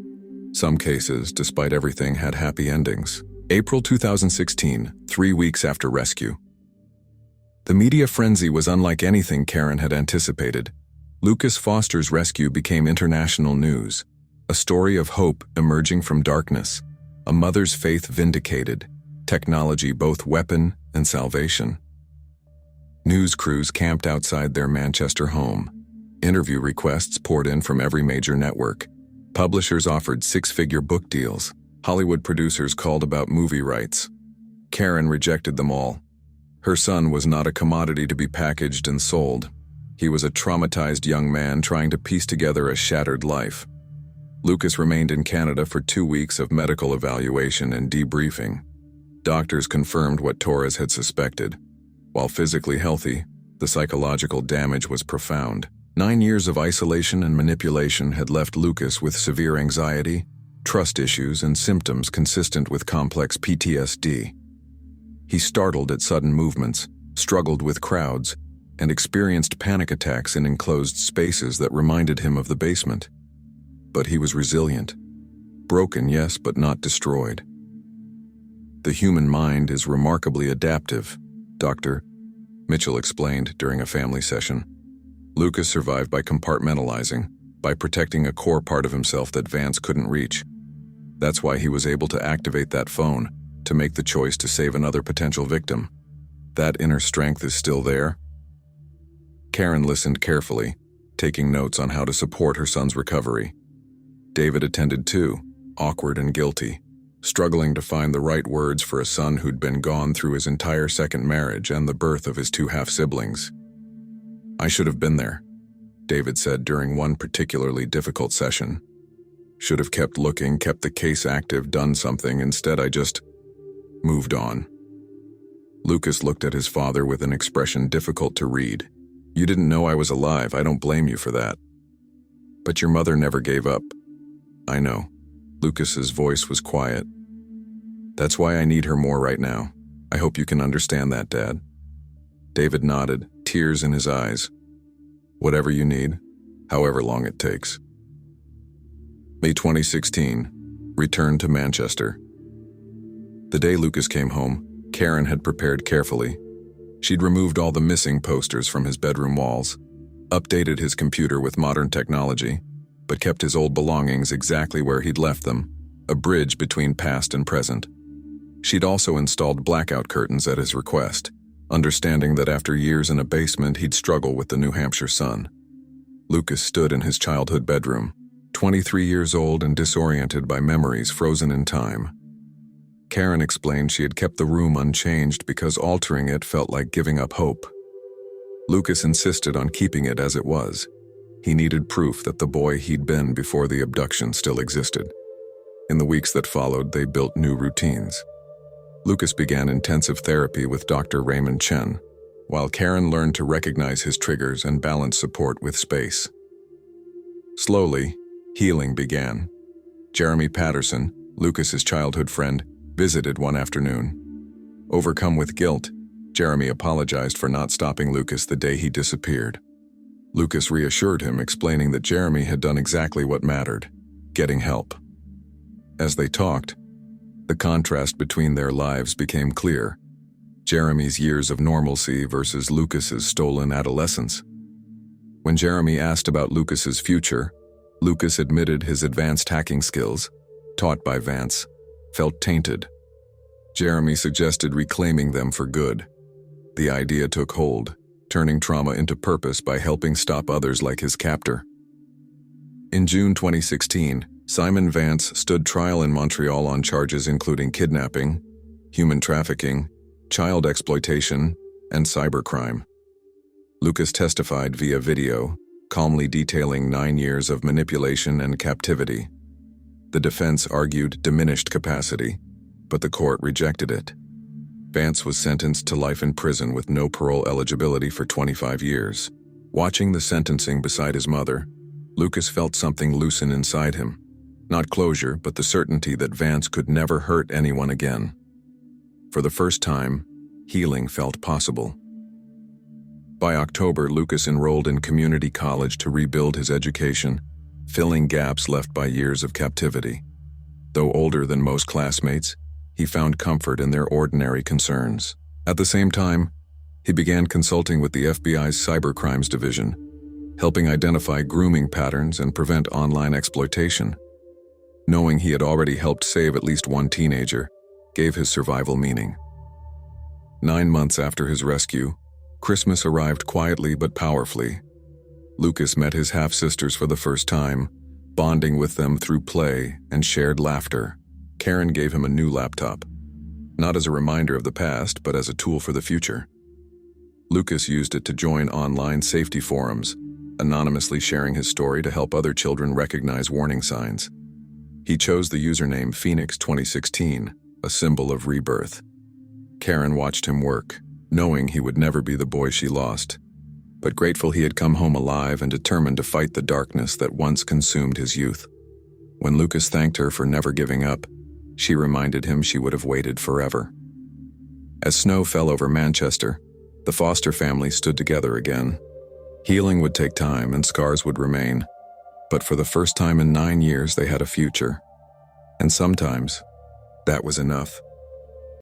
Some cases, despite everything, had happy endings. April 2016, 3 weeks after rescue. The media frenzy was unlike anything Karen had anticipated. Lucas Foster's rescue became international news, a story of hope emerging from darkness, a mother's faith vindicated, technology both weapon and salvation. News crews camped outside their Manchester home. Interview requests poured in from every major network. Publishers offered 6-figure book deals. Hollywood producers called about movie rights. Karen rejected them all. Her son was not a commodity to be packaged and sold. He was a traumatized young man trying to piece together a shattered life. Lucas remained in Canada for 2 weeks of medical evaluation and debriefing. Doctors confirmed what Torres had suspected. While physically healthy, the psychological damage was profound. 9 years of isolation and manipulation had left Lucas with severe anxiety, trust issues, and symptoms consistent with complex PTSD. He startled at sudden movements, struggled with crowds, and experienced panic attacks in enclosed spaces that reminded him of the basement. But he was resilient. Broken, yes, but not destroyed. The human mind is remarkably adaptive, Dr. Mitchell explained during a family session. Lucas survived by compartmentalizing, by protecting a core part of himself that Vance couldn't reach. That's why he was able to activate that phone, to make the choice to save another potential victim. That inner strength is still there. Karen listened carefully, taking notes on how to support her son's recovery. David attended too, awkward and guilty, struggling to find the right words for a son who'd been gone through his entire second marriage and the birth of his 2 half-siblings. I should have been there, David said during one particularly difficult session. Should have kept looking, kept the case active, done something. Instead, I just moved on. Lucas looked at his father with an expression difficult to read. You didn't know I was alive. I don't blame you for that. But your mother never gave up. I know. Lucas's voice was quiet. That's why I need her more right now. I hope you can understand that, Dad. David nodded, tears in his eyes. Whatever you need, however long it takes. May 2016, return to Manchester. The day Lucas came home, Karen had prepared carefully. She'd removed all the missing posters from his bedroom walls, updated his computer with modern technology, but kept his old belongings exactly where he'd left them, a bridge between past and present. She'd also installed blackout curtains at his request, understanding that after years in a basement he'd struggle with the New Hampshire sun. Lucas stood in his childhood bedroom, 23 years old and disoriented by memories frozen in time. Karen explained she had kept the room unchanged because altering it felt like giving up hope. Lucas insisted on keeping it as it was. He needed proof that the boy he'd been before the abduction still existed. In the weeks that followed, they built new routines. Lucas began intensive therapy with Dr. Raymond Chen, while Karen learned to recognize his triggers and balance support with space. Slowly, healing began. Jeremy Patterson, Lucas's childhood friend, visited one afternoon. Overcome with guilt, Jeremy apologized for not stopping Lucas the day he disappeared. Lucas reassured him, explaining that Jeremy had done exactly what mattered, getting help. As they talked, the contrast between their lives became clear. Jeremy's years of normalcy versus Lucas's stolen adolescence. When Jeremy asked about Lucas's future, Lucas admitted his advanced hacking skills, taught by Vance, felt tainted. Jeremy suggested reclaiming them for good. The idea took hold, turning trauma into purpose by helping stop others like his captor. In June 2016, Simon Vance stood trial in Montreal on charges including kidnapping, human trafficking, child exploitation, and cybercrime. Lucas testified via video, calmly detailing 9 years of manipulation and captivity. The defense argued diminished capacity, but the court rejected it. Vance was sentenced to life in prison with no parole eligibility for 25 years. Watching the sentencing beside his mother, Lucas felt something loosen inside him. Not closure, but the certainty that Vance could never hurt anyone again. For the first time, healing felt possible. By October, Lucas enrolled in community college to rebuild his education, filling gaps left by years of captivity. Though older than most classmates, he found comfort in their ordinary concerns. At the same time, he began consulting with the FBI's Cybercrimes Division, helping identify grooming patterns and prevent online exploitation. Knowing he had already helped save at least one teenager gave his survival meaning. 9 months after his rescue, Christmas arrived quietly but powerfully. Lucas met his half-sisters for the first time, bonding with them through play and shared laughter. Karen gave him a new laptop, not as a reminder of the past, but as a tool for the future. Lucas used it to join online safety forums, anonymously sharing his story to help other children recognize warning signs. He chose the username Phoenix 2016, a symbol of rebirth. Karen watched him work, knowing he would never be the boy she lost, but grateful he had come home alive and determined to fight the darkness that once consumed his youth. When Lucas thanked her for never giving up, she reminded him she would have waited forever. As snow fell over Manchester, the Foster family stood together again. Healing would take time and scars would remain, but for the first time in 9 years they had a future. And sometimes, that was enough.